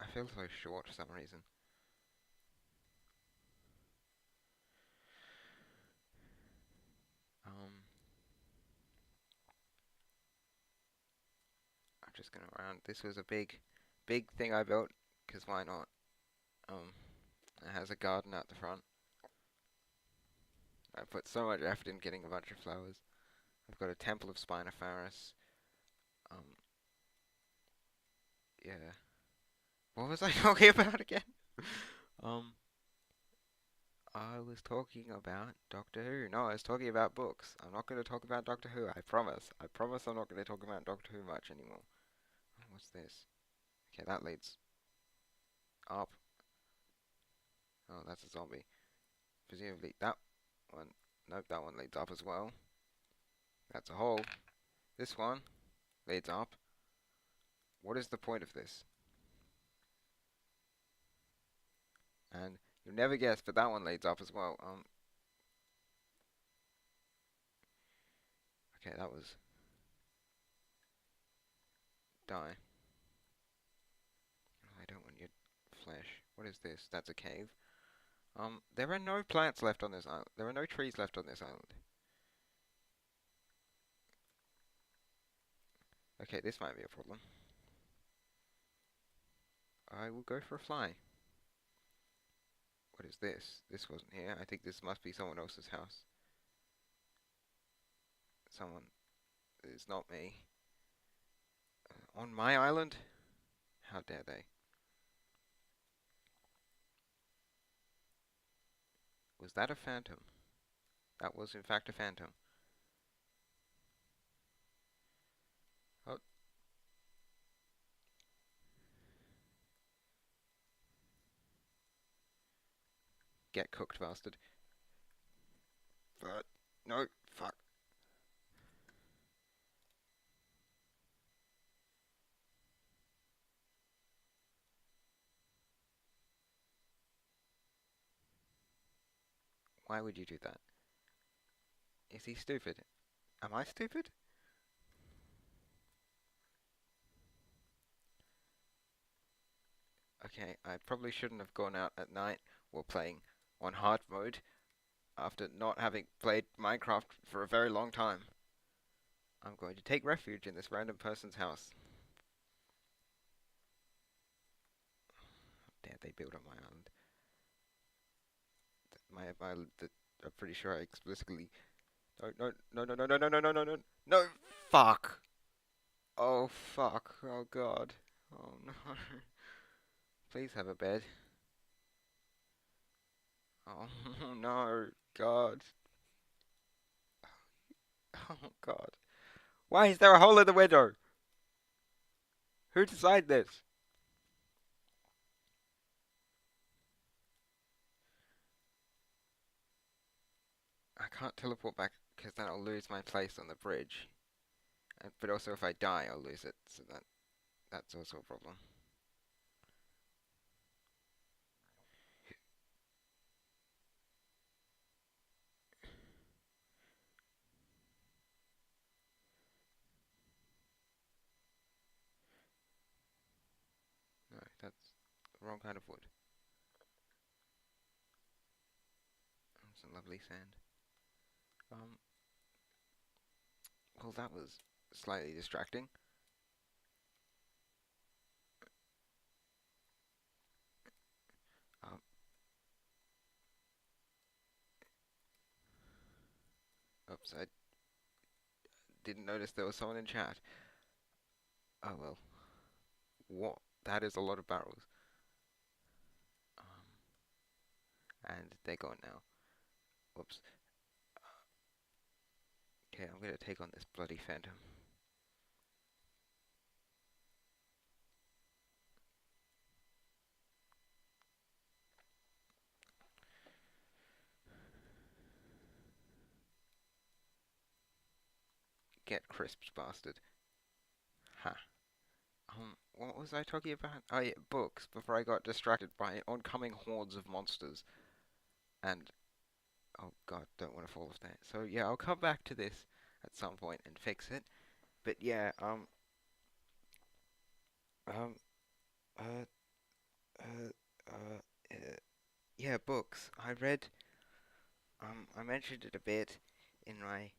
I feel so short for some reason. I'm just gonna round. This was a big thing I built, because why not? It has a garden out the front. I put so much effort in getting a bunch of flowers. I've got a temple of Spinosaurus. Yeah. What was I talking about again? I was talking about Doctor Who. No, I was talking about books. I'm not going to talk about Doctor Who, I promise. I promise I'm not going to talk about Doctor Who much anymore. What's this? Okay, that leads up. Oh, that's a zombie. Presumably that one. Nope, that one leads up as well. That's a hole. This one leads up. What is the point of this? And you'll never guess, but that one leads up as well. Okay, that was... Die. I don't want your flesh. What is this? That's a cave. There are no plants left on this island. There are no trees left on this island. Okay, this might be a problem. I will go for a fly. What is this? This wasn't here. I think this must be someone else's house. Someone. It's not me. On my island? How dare they? Was that a phantom? That was in fact a phantom. Oh, get cooked, bastard. But, no, fuck. Why would you do that? Is he stupid? Am I stupid? Okay, I probably shouldn't have gone out at night while playing on hard mode after not having played Minecraft for a very long time. I'm going to take refuge in this random person's house. How dare they build on my island? I'm pretty sure I explicitly. No, no, no, no, no, no, no, no, no, no, no, no! Fuck! Oh fuck! Oh god! Oh no! Please have a bed. Oh no! God! Oh god! Why is there a hole in the window? Who decided this? I can't teleport back because then I'll lose my place on the bridge. But also if I die, I'll lose it. So that's also a problem. No, that's the wrong kind of wood. Some lovely sand. Um, well, that was slightly distracting. Um, oops, I didn't notice there was someone in chat. Oh well. What? That is a lot of barrels. Um, and they're gone now. Whoops. Okay, I'm gonna take on this bloody phantom. Get crisps, bastard. Ha. What was I talking about? Oh yeah, books, before I got distracted by oncoming hordes of monsters. And, oh god, don't want to fall off that. So yeah, I'll come back to this at some point and fix it. But yeah, um, uh, uh, yeah, books. I mentioned it a bit in my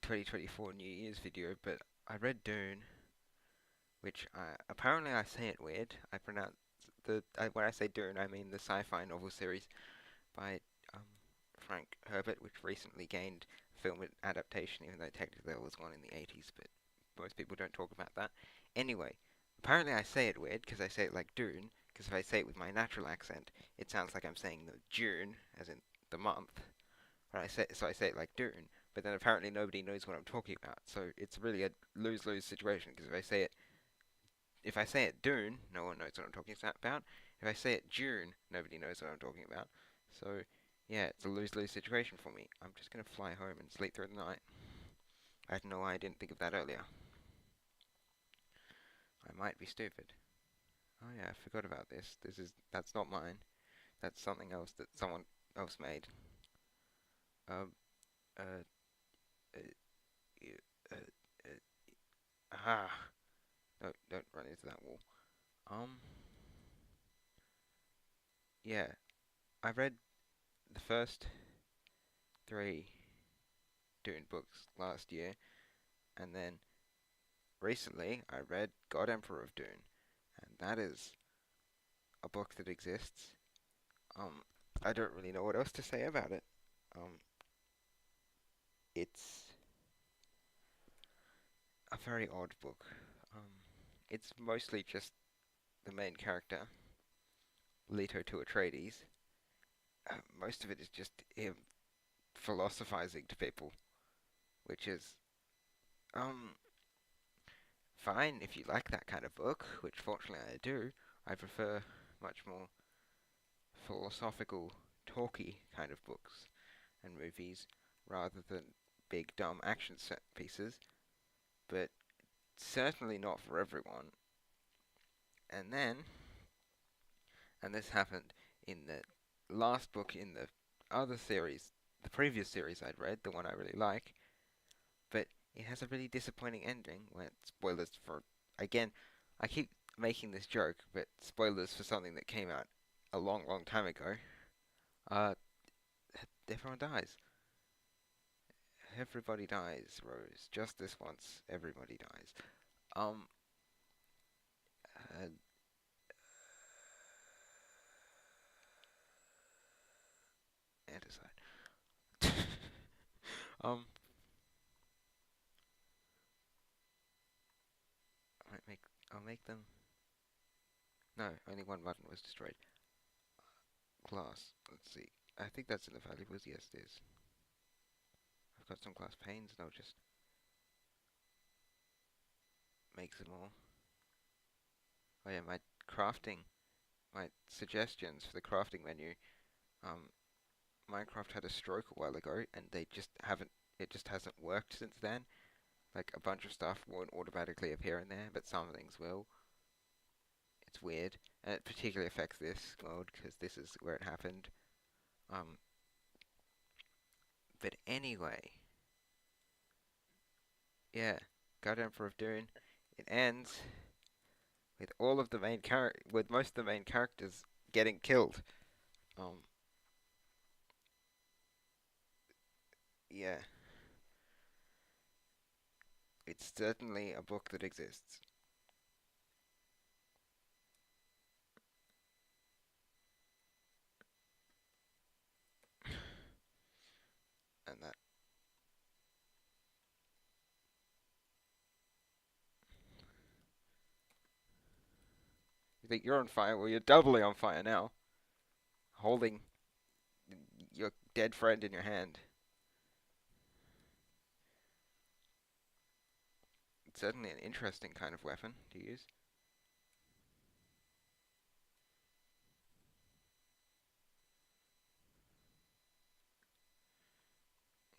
2024 New Year's video, but I read Dune, which apparently I say it weird. I pronounce when I say Dune, I mean the sci-fi novel series by um, Frank Herbert, which recently gained film adaptation, even though technically there was one in the 80s, but most people don't talk about that. Anyway, apparently I say it weird because I say it like Dune, because if I say it with my natural accent, it sounds like I'm saying the June, as in the month. But I say it like Dune, but then apparently nobody knows what I'm talking about. So it's really a lose-lose situation because if I say it Dune, no one knows what I'm talking about. If I say it June, nobody knows what I'm talking about. So yeah, it's a lose-lose situation for me. I'm just gonna fly home and sleep through the night. I don't know why I didn't think of that earlier. I might be stupid. Oh yeah, I forgot about this. That's not mine. That's something else that someone else made. Um, uh, uh, uh, ah, no, don't run into that wall. Um, yeah, I read the first three Dune books last year, and then recently I read God Emperor of Dune, and that is a book that exists. Um, I don't really know what else to say about it. Um, it's a very odd book. Um, it's mostly just the main character, Leto to Atreides. Most of it is just him philosophizing to people, which is um fine if you like that kind of book, which fortunately I do. I prefer much more philosophical, talky kind of books and movies rather than big dumb action set pieces, but certainly not for everyone. And then, and this happened in the last book in the other series, the previous series I'd read, the one I really like, but it has a really disappointing ending. Where spoilers for, again, I keep making this joke, but spoilers for something that came out a long, long time ago. Uh, everyone dies. Everybody dies, Rose. Just this once, everybody dies. Um, uh, Anticide. um, I might make. I'll make them. No, only one button was destroyed. Glass. Let's see. I think that's in the valuables. Yes, it is. I've got some glass panes, and I'll just make some more. Oh yeah, my crafting, my suggestions for the crafting menu. Um, Minecraft had a stroke a while ago, and they just haven't. It just hasn't worked since then. Like a bunch of stuff won't automatically appear in there, but some things will. It's weird, and it particularly affects this mode because this is where it happened. Um, but anyway, yeah, God Emperor of Dune. It ends with all of the with most of the main characters getting killed. Um, yeah, it's certainly a book that exists, and that you think you're on fire. Well, you're doubly on fire now, holding your dead friend in your hand. It's certainly an interesting kind of weapon to use.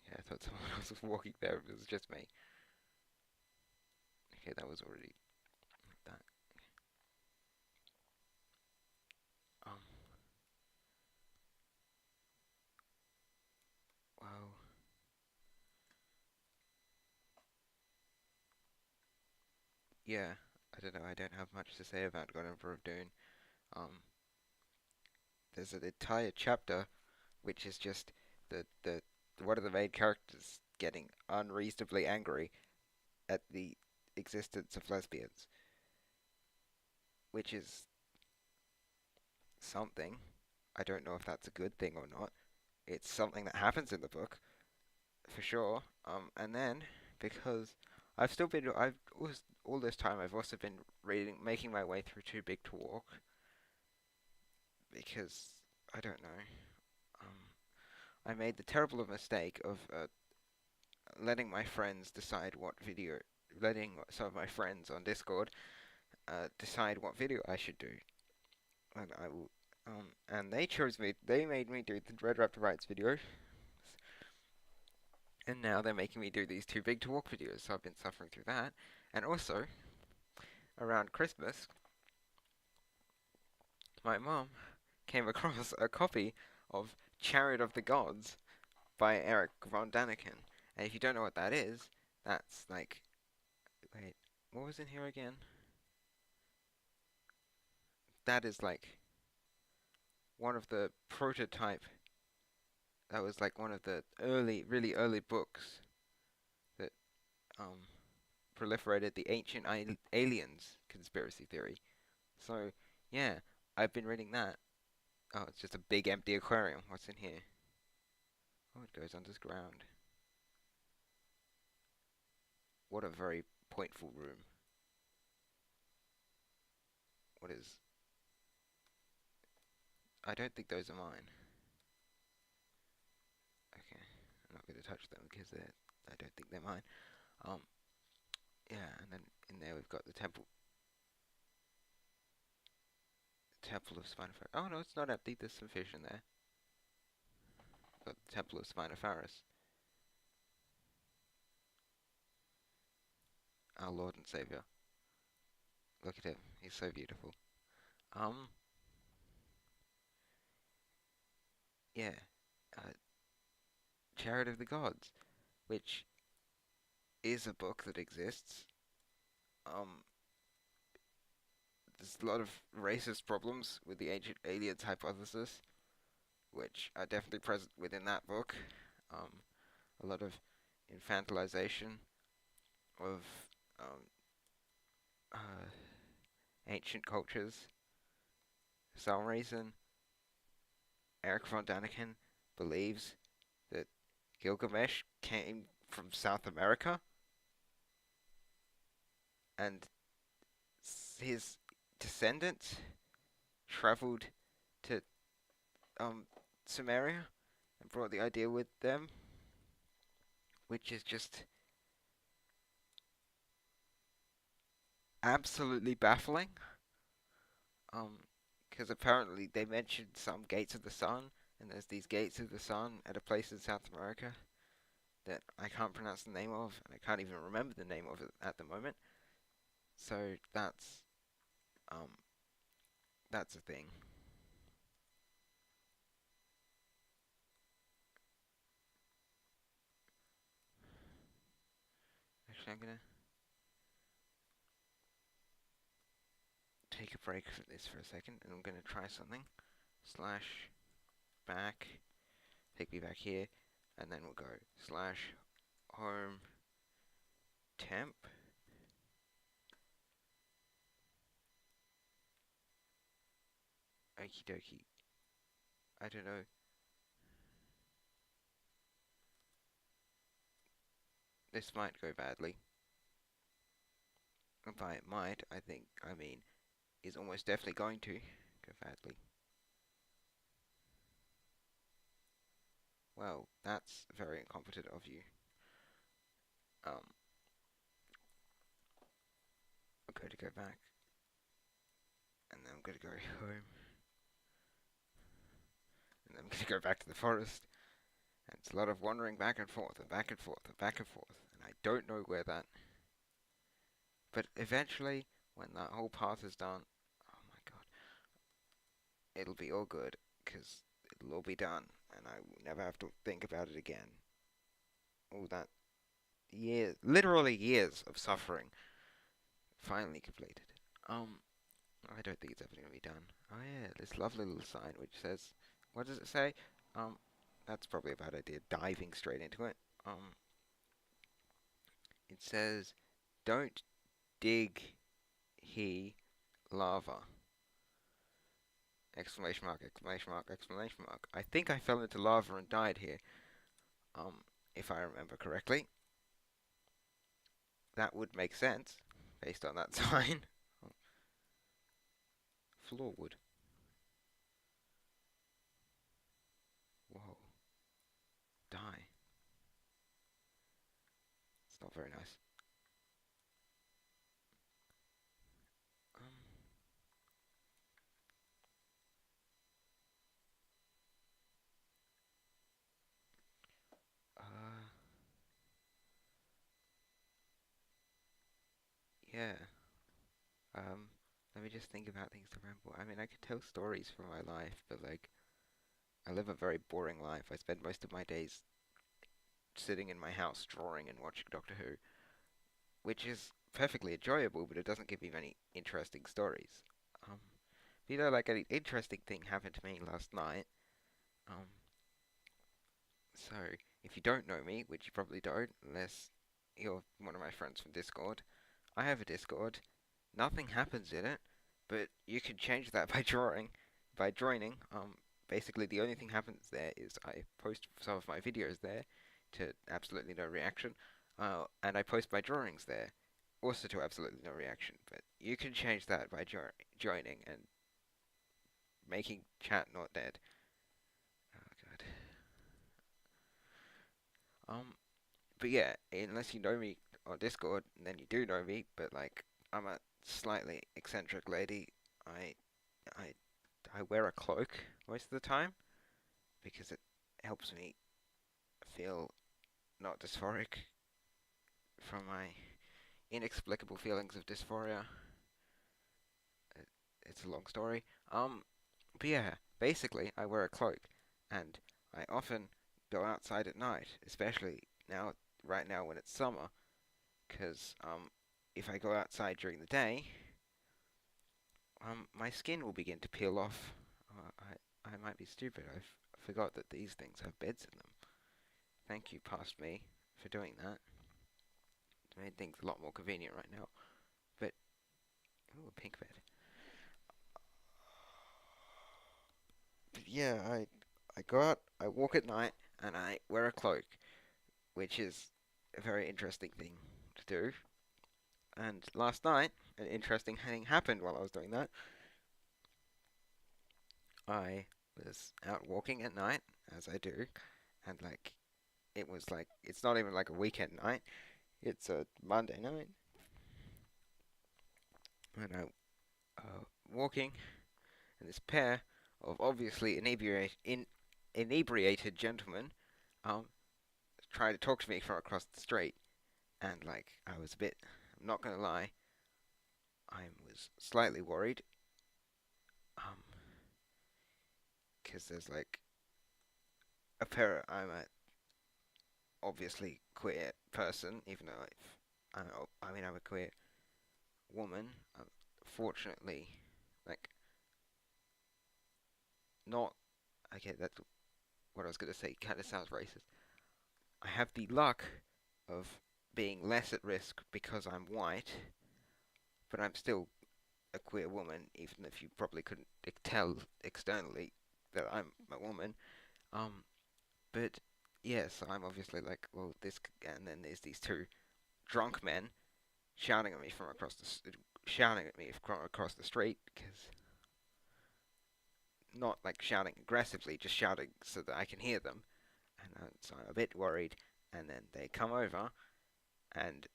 Yeah, I thought someone else was walking there. It was just me. Okay, that was already that. Um, well, yeah. I don't know. I don't have much to say about God Emperor of Dune. Um, there's an entire chapter which is just the one of the main characters getting unreasonably angry at the existence of lesbians, which is something. I don't know if that's a good thing or not. It's something that happens in the book for sure. And then because I've all this time I've also been making my way through Too Big to Walk because I don't know. Um, I made the terrible mistake of letting my friends decide what video, letting some of my friends on Discord decide what video I should do, and and they chose me. They made me do the Red Raptor Rights video, and now they're making me do these Too Big to Walk videos. So I've been suffering through that, and also around Christmas, my mom came across a copy of Chariot of the Gods by Eric von Daniken, and if you don't know what that is, that's like, wait, what was in here again? That is like one of the prototype. That was like one of the really early books that um, proliferated the ancient aliens conspiracy theory. So yeah, I've been reading that, Oh, it's just a big empty aquarium. What's in here? Oh, it goes underground. What a very pointful room. What is... I don't think those are mine. Okay, I'm not going to touch them because I don't think they're mine. Um, yeah, and then in there we've got the Temple of Spinosaurus. Oh no, it's not empty. There's some fish in there. Got the Temple of Spinosaurus. Our Lord and Savior. Look at him. He's so beautiful. Um, yeah. Uh, Chariot of the Gods, which is a book that exists. Um, there's a lot of racist problems with the ancient aliens hypothesis, which are definitely present within that book. Um, a lot of infantilization of um, uh, ancient cultures. For some reason, Eric von Daniken believes that Gilgamesh came from South America and his descendants traveled to Sumeria and brought the idea with them, which is just absolutely baffling. Um, because apparently they mentioned some gates of the sun, and there's these gates of the sun at a place in South America that I can't pronounce the name of, and I can't even remember the name of it at the moment. So um that's a thing. Actually, I'm gonna take a break from this for a second, and I'm gonna try something. Slash back, take me back here, and then we'll go slash home temp. Okie dokie. I don't know. This might go badly. And by it might, I mean, is almost definitely going to go badly. Well, that's very incompetent of you. Um, I'm going to go back, and then I'm going to go home, and then I'm going to go back to the forest. And it's a lot of wandering back and forth, and back and forth, and back and forth, and I don't know where that. But eventually, when that whole path is done, oh my god, it'll be all good, because it'll all be done, and I will never have to think about it again. All that years, literally years of suffering, finally completed. Um, I don't think it's ever going to be done. Oh yeah, this lovely little sign which says, what does it say? Um, that's probably a bad idea, diving straight into it. It says, don't dig he lava. Exclamation mark, exclamation mark, exclamation mark. I think I fell into lava and died here. If I remember correctly. That would make sense, based on that sign. Floorwood. Whoa. Die. It's not very nice. Um, uh, yeah. Let me just think about things to remember. I mean, I could tell stories from my life, but like, I live a very boring life. I spend most of my days sitting in my house drawing and watching Doctor Who, which is perfectly enjoyable, but it doesn't give me many interesting stories. Um, like an interesting thing happened to me last night. Um, so if you don't know me, which you probably don't, unless you're one of my friends from Discord, I have a Discord. Nothing happens in it, but you can change that by drawing, by joining. basically the only thing happens there is I post some of my videos there to absolutely no reaction, and I post my drawings there, also to absolutely no reaction. But you can change that by joining and making chat not dead. Oh god. But yeah, unless you know me on Discord, then you do know me. But like, I'm a slightly eccentric lady. I I I wear a cloak most of the time because it helps me feel not dysphoric from my inexplicable feelings of dysphoria. It, it's a long story. But yeah, basically, I wear a cloak, and I often go outside at night, especially now, right now when it's summer, because if I go outside during the day, my skin will begin to peel off. I might be stupid. Forgot that these things have beds in them. Thank you, past me, for doing that. It made things a lot more convenient right now. But ooh, a pink bed. But yeah, I go out, I walk at night, and I wear a cloak, which is a very interesting thing to do. And last night, an interesting thing happened while I was doing that. I was out walking at night, as I do, and like it was like it's not even like a weekend night; it's a Monday night, and I walking, and this pair of obviously inebriated gentlemen um tried to talk to me from across the street, and like I was a bit, I'm not gonna lie, I was slightly worried, um, because there's like a pair. I'm a obviously queer person, even though I mean I'm a queer woman. Fortunately, like not. Okay, that's what I was gonna say. Kind of sounds racist. I have the luck of being less at risk because I'm white, but I'm still a queer woman, even if you probably couldn't tell externally that I'm a woman. Um, but yes, I'm obviously like, well, this, and then there's these two drunk men shouting at me from across shouting at me from across the street, because not like shouting aggressively, just shouting so that I can hear them, and so I'm a bit worried. And then they come over, and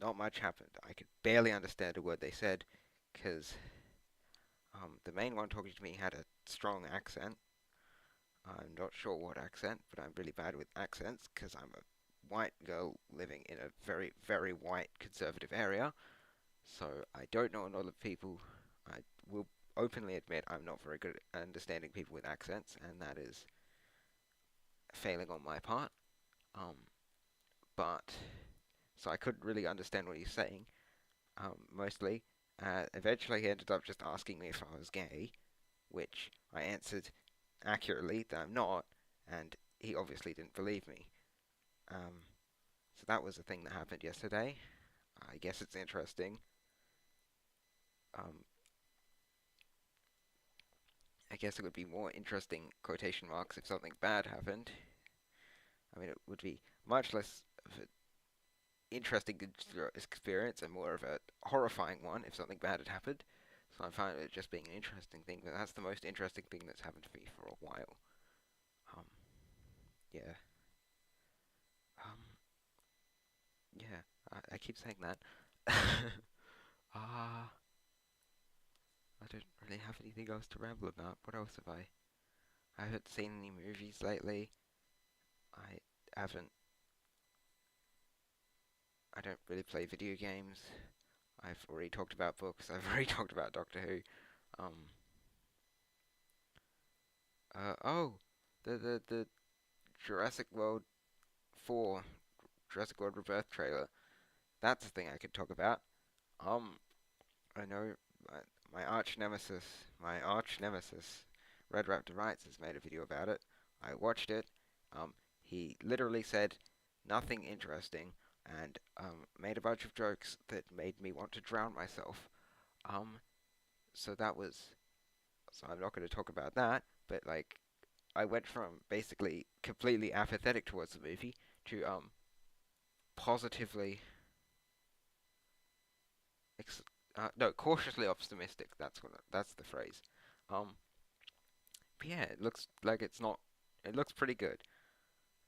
not much happened. I could barely understand a word they said, because the main one talking to me had a strong accent. I'm not sure what accent, but I'm really bad with accents because I'm a white girl living in a very, very white conservative area. So I don't know a lot of people. I will openly admit I'm not very good at understanding people with accents, and that is a failing on my part. Um, but so I couldn't really understand what he's saying. Mostly. Eventually, he ended up just asking me if I was gay, which I answered accurately that I'm not, and he obviously didn't believe me. Um, so that was a thing that happened yesterday. I guess it's interesting. Um, I guess it would be more interesting quotation marks if something bad happened. I mean, it would be much less of an interesting experience and more of a horrifying one if something bad had happened. So I find it just being an interesting thing, but that's the most interesting thing that's happened to me for a while. Um, yeah. Um, yeah. I keep saying that. Ah, I don't really have anything else to ramble about. What else have I? I haven't seen any movies lately. I haven't. I don't really play video games. I've already talked about books. I've already talked about Doctor Who. Um. Oh, the Jurassic World 4, Jurassic World Rebirth trailer. That's a thing I could talk about. Um. I know my, my arch nemesis, Red Raptor Writes has made a video about it. I watched it. He literally said nothing interesting and made a bunch of jokes that made me want to drown myself. Um, so that was. So I'm not going to talk about that. but like I went from basically completely apathetic towards the movie to positively no, cautiously optimistic. That's the phrase. Um, but yeah, it looks like it's not. It looks pretty good.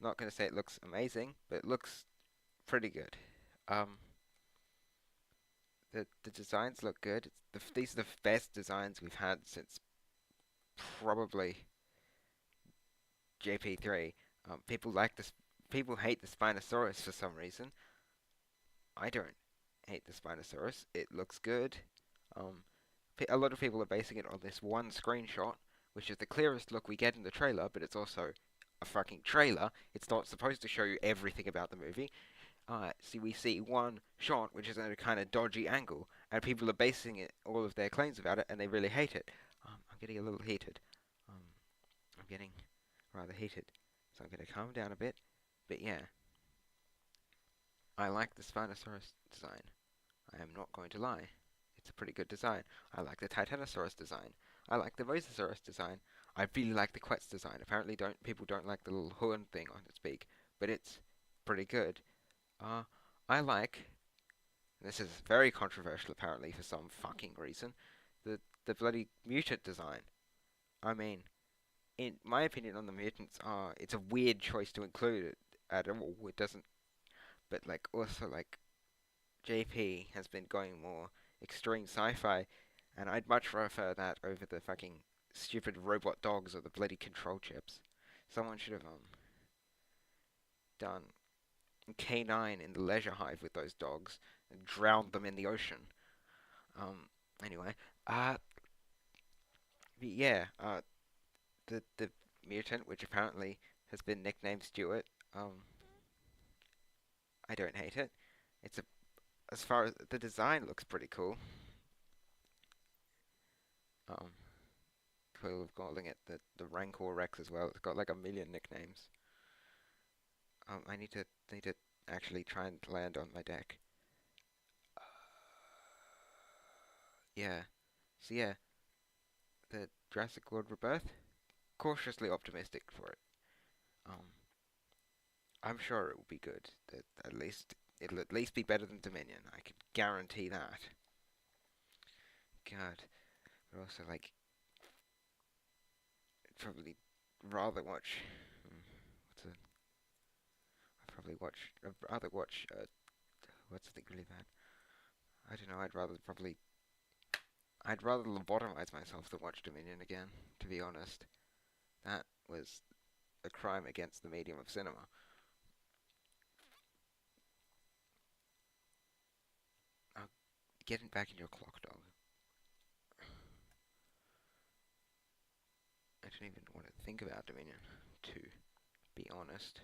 Not gonna say it looks amazing, but it looks pretty good. Um, the designs look good. These are the best designs we've had since probably JP3. People like this. People hate the Spinosaurus for some reason. I don't hate the Spinosaurus. It looks good. Um, a lot of people are basing it on this one screenshot, which is the clearest look we get in the trailer, but it's also a fucking trailer. It's not supposed to show you everything about the movie. See, we see one shot, which is at a kind of dodgy angle, and people are basing all of their claims about it, and they really hate it. I'm getting a little heated. Um, I'm getting rather heated, so I'm going to calm down a bit. But yeah, I like the Spinosaurus design. I am not going to lie. It's a pretty good design. I like the Titanosaurus design. I like the Mosasaurus design. I really like the Quetz design. Apparently, people don't like the little horn thing on its beak, but it's pretty good. Uh, I like. This is very controversial, apparently, for some fucking reason. The bloody mutant design. I mean, in my opinion on the mutants, it's a weird choice to include it at all. It doesn't, but like also like JP has been going more extreme sci-fi, and I'd much prefer that over the fucking stupid robot dogs or the bloody control chips. Someone should have done K9 in the Leisure Hive with those dogs and drowned them in the ocean. Um, anyway, uh, yeah, the mutant, which apparently has been nicknamed Stuart. I don't hate it. It's a as far as the design looks pretty cool. Um, cool of calling it the Rancor Rex as well. It's got like a million nicknames. I need to actually try and land on my deck. Yeah. So yeah, the Jurassic World Rebirth. Cautiously optimistic for it. Um, I'm sure it will be good. At least it'll at least be better than Dominion. I can guarantee that. God, but also like I'd probably rather watch. What's a? I'd probably watch. I'd rather watch. What's the thing really bad? I don't know. I'd rather lobotomize myself than watch Dominion again. To be honest, that was a crime against the medium of cinema. Uh, Getting back in your clock, dog. I don't even want to think about Dominion, to be honest.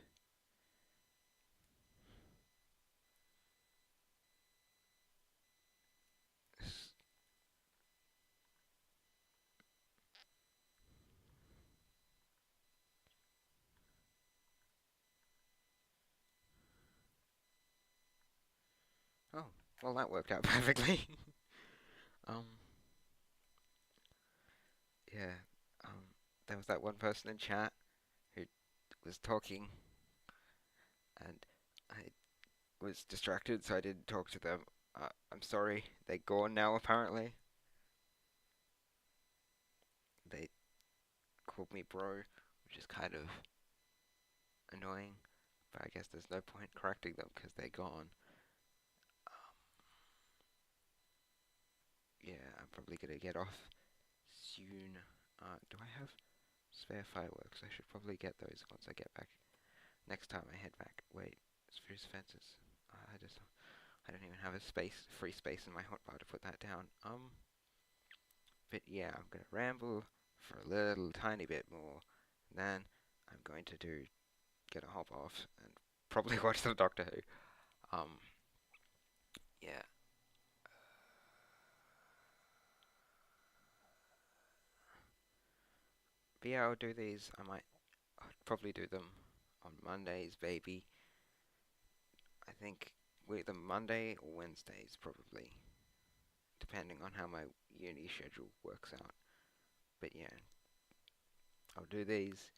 Oh, well, that worked out perfectly. um, yeah. Um, there was that one person in chat who was talking, and I was distracted, so I didn't talk to them. I'm sorry. They're gone now, apparently. They called me bro, which is kind of annoying, but I guess there's no point correcting them because they're gone. Um, yeah, I'm probably gonna get off soon. Do I have spare fireworks? I should probably get those once I get back. Next time I head back. Wait, Spruce fences. I don't even have a free space in my hotbar to put that down. But yeah, I'm gonna ramble for a little tiny bit more. Then I'm going to get a hop off and probably watch some Doctor Who. Yeah. But yeah, I'll do these. I'll probably do them on Mondays, baby. I think either Monday or Wednesdays, probably, depending on how my uni schedule works out. But yeah, I'll do these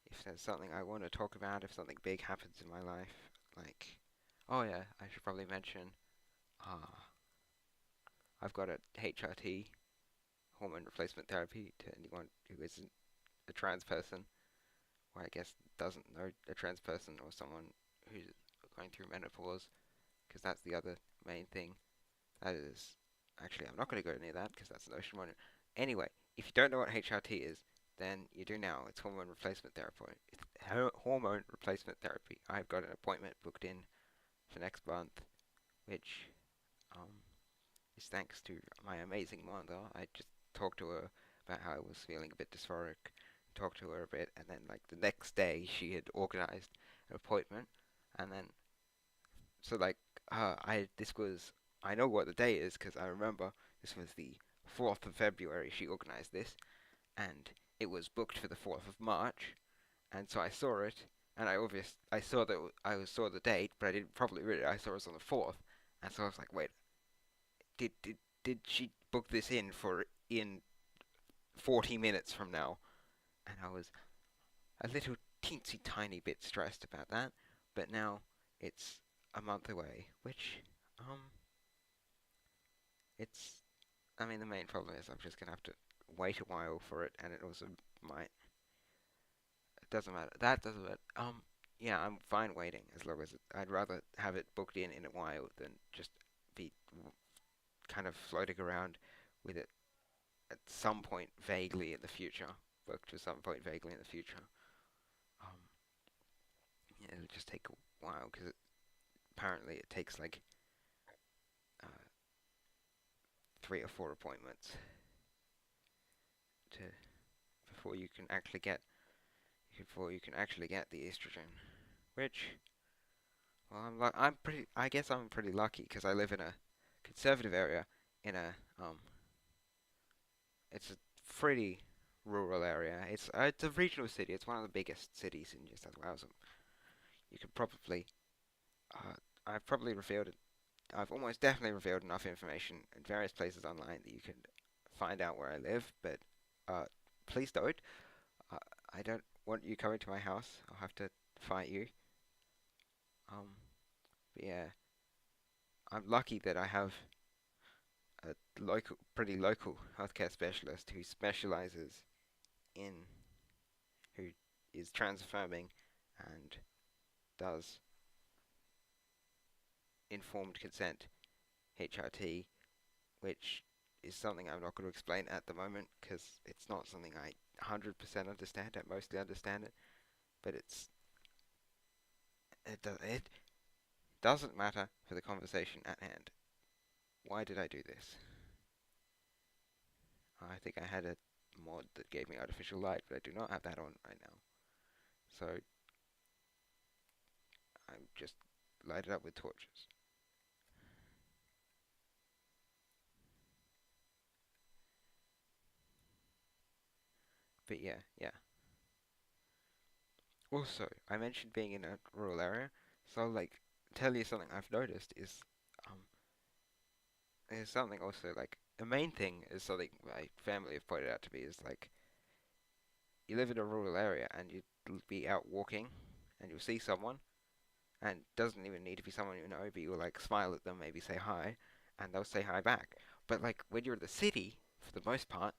if there's something I want to talk about, if something big happens in my life. Like, oh yeah, I should probably mention, uh, I've got a HRT, hormone replacement therapy, to anyone who isn't a trans person, or I guess doesn't know a trans person, or someone who's going through menopause, because that's the other main thing. That is, actually, I'm not going to go near that because that's an ocean one. Anyway, if you don't know what HRT is, then you do now. It's hormone replacement therapy. It's hormone replacement therapy. I've got an appointment booked in for next month, which um, is thanks to my amazing mother. I just talked to her about how I was feeling a bit dysphoric, talked to her a bit, and then like the next day she had organized an appointment, and then so like this was, I know what the day is because I remember this was the 4th of February she organized this, and it was booked for the 4th of March, and so I saw it, and I saw that I saw the date, but I didn't properly read it. I saw it was on the 4th, and so I was like, wait, did did did she book this in for in 40 minutes from now? And I was a little teensy tiny bit stressed about that, but now it's a month away, which it's, I mean, the main problem is I'm just gonna have to wait a while for it, and it also might. It doesn't matter. That doesn't matter. Yeah, I'm fine waiting as long as I'd rather have it booked in a while than just be kind of floating around with it at some point vaguely in the future. Booked to some point vaguely in the future. Um, yeah, it'll just take a while because apparently it takes like uh, 3 or 4 appointments to before you can actually get the estrogen. Which, well, I guess I'm pretty lucky because I live in a conservative area in a it's a pretty rural area. It's a regional city. It's one of the biggest cities in New South Wales. You could probably uh, I've probably revealed it. I've almost definitely revealed enough information in various places online that you can find out where I live. But uh, please don't. Uh, I don't want you coming to my house. I'll have to fight you. Um, but yeah, I'm lucky that I have a pretty local healthcare specialist who specializes in, who is trans affirming and does informed consent HRT, which is something I'm not going to explain at the moment because it's not something I 100% understand. I mostly understand it, but it doesn't matter for the conversation at hand. Why did I do this? I think I had a mod that gave me artificial light, but I do not have that on right now. So I'm just light it up with torches. But yeah, yeah. Also, I mentioned being in a rural area, so like tell you something I've noticed um is something also like a main thing is something my family have pointed out to me is like you live in a rural area and you'll be out walking and you'll see someone and it doesn't even need to be someone you know, but you'll like smile at them, maybe say hi, and they'll say hi back. But like when you're in the city, for the most part,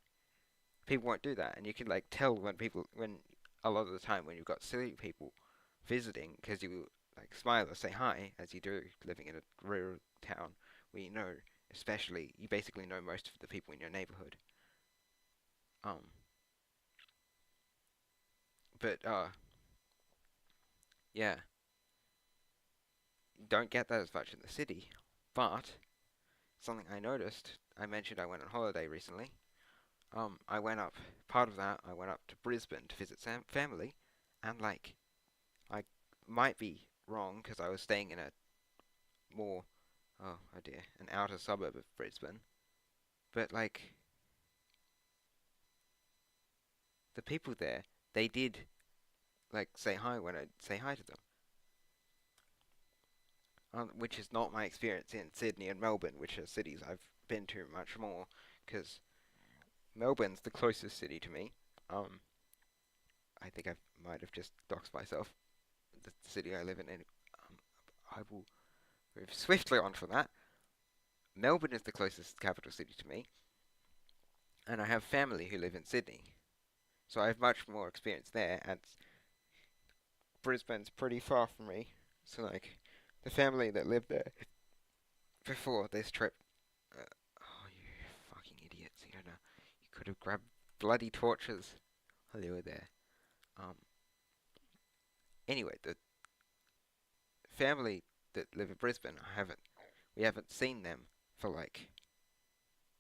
people won't do that, and you can like tell when a lot of the time when you've got city people visiting, because you like smile or say hi as you do living in a rural town where you know, especially you basically know most of the people in your neighborhood. Um, but yeah, you don't get that as much in the city. But something I noticed, I mentioned I went on holiday recently. I went up. Part of that, I went up to Brisbane to visit family, and like I might be wrong because I was staying in a more, oh dear, an outer suburb of Brisbane. But like the people there, they did like say hi when I say hi to them, which is not my experience in Sydney and Melbourne, which are cities I've been to much more. Because Melbourne's the closest city to me. Um, I think I might have just doxed myself. The city I live in. I will move swiftly on from that. Melbourne is the closest capital city to me, and I have family who live in Sydney, so I have much more experience there. And Brisbane's pretty far from me, so like the family that lived there before this trip. Oh, you fucking idiots! You know, you could have grabbed bloody torches while you were there. Um. Anyway, the family that live in Brisbane, we haven't seen them for like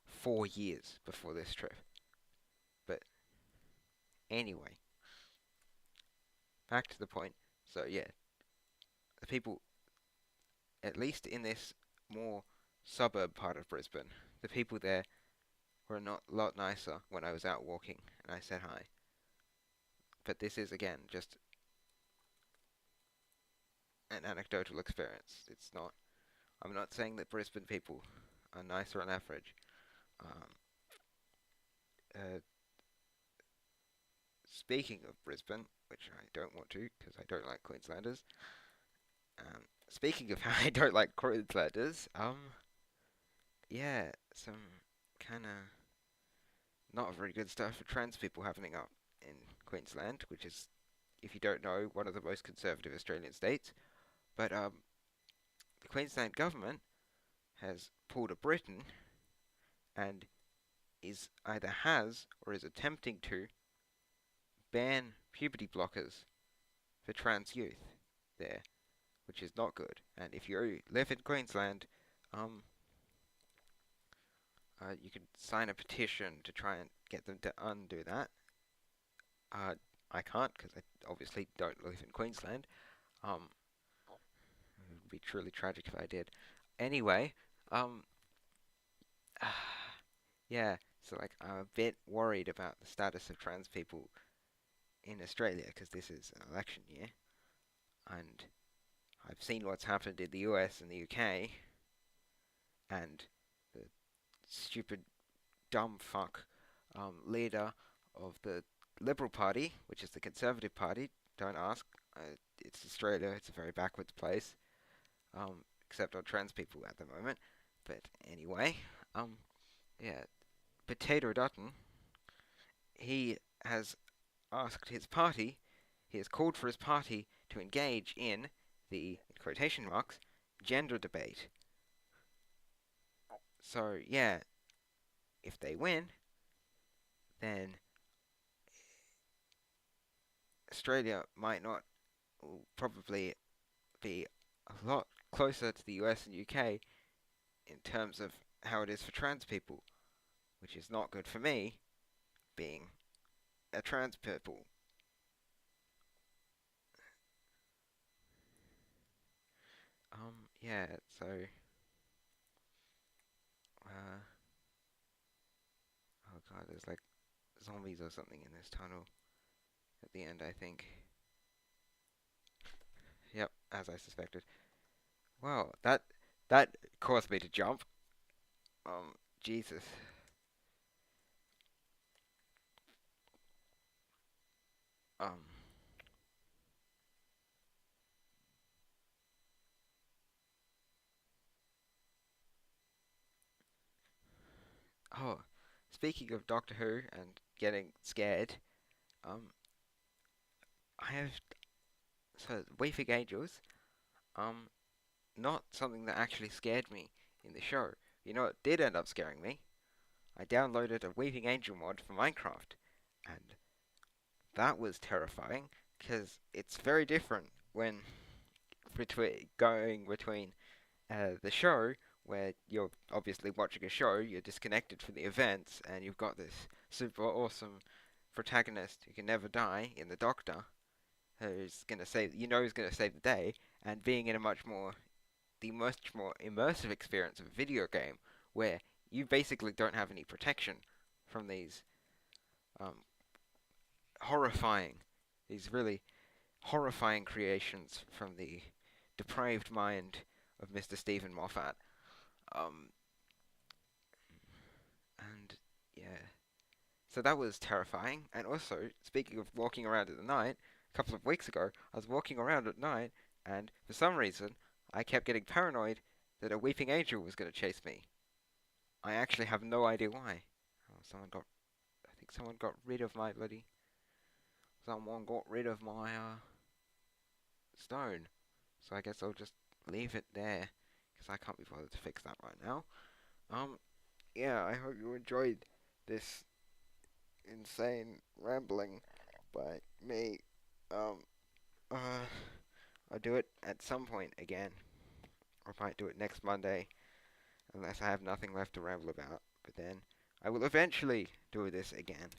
4 years before this trip. But anyway, back to the point. So yeah, the people, at least in this more suburb part of Brisbane, the people there were not a lot nicer when I was out walking and I said hi. But this is again just an anecdotal experience. It's not. I'm not saying that Brisbane people are nicer on average. Um, uh, Speaking of Brisbane, which I don't want to because I don't like Queenslanders. Speaking of how I don't like Queenslanders, yeah, some kind of not very good stuff for trans people happening up in Queensland, which is, if you don't know, one of the most conservative Australian states. But the Queensland government has pulled a Britain and has or is attempting to ban puberty blockers for trans youth there, which is not good. And if you live in Queensland, um, you can sign a petition to try and get them to undo that. I can't because I obviously don't live in Queensland. Um, it would be truly tragic if I did. Anyway, um, yeah. So like, I'm a bit worried about the status of trans people in Australia because this is an election year, and I've seen what's happened in the US and the UK, and the stupid dumb fuck leader of the Liberal Party, which is the Conservative Party. Don't ask. It's Australia. It's a very backwards place, except on trans people at the moment. But anyway, yeah, Potato Dutton. He has asked his party. He has called for his party to engage in the, in quotation marks, gender debate. So yeah, if they win, then Australia might not, will probably be a lot closer to the US and UK in terms of how it is for trans people, which is not good for me, being a trans people. Yeah, so, uh, oh god, there's like zombies or something in this tunnel at the end, I think. Yep, as I suspected. Wow, that caused me to jump. Jesus. Um, oh, speaking of Doctor Who and getting scared, um, I have, so Weeping Angels, um, not something that actually scared me in the show. You know, it did end up scaring me. I downloaded a Weeping Angel mod for Minecraft, and that was terrifying because it's very different when between the show where you're obviously watching a show, you're disconnected from the events, and you've got this super awesome protagonist who can never die in the Doctor, who's gonna save, who's gonna save the day, and being in the much more immersive experience of a video game where you basically don't have any protection from these um, horrifying, these really horrifying creations from the depraved mind of Mr. Stephen Moffat. Um, and yeah, So that was terrifying. And also, speaking of walking around at night, a couple of weeks ago, I was walking around at night, and for some reason, I kept getting paranoid that a weeping angel was going to chase me. I actually have no idea why. Oh, I think someone got rid of my bloody, someone got rid of my stone. So I guess I'll just leave it there, because I can't be bothered to fix that right now. Um, yeah, I hope you enjoyed this insane rambling by me. Um, uh, I'll do it at some point again. I might do it next Monday, unless I have nothing left to ramble about. But then I will eventually do this again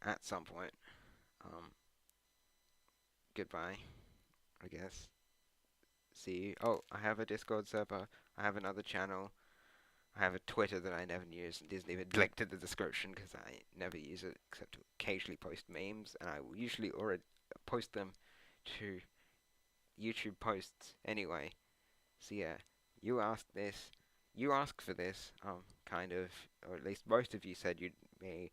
at some point. Um, Goodbye, I guess. See you. Oh, I have a Discord server. I have another channel. I have a Twitter that I never use and isn't even linked in the description because I never use it except to occasionally post memes, and I will usually already post them to YouTube posts anyway. So yeah, you asked this, you asked for this, kind of, or at least most of you said you'd be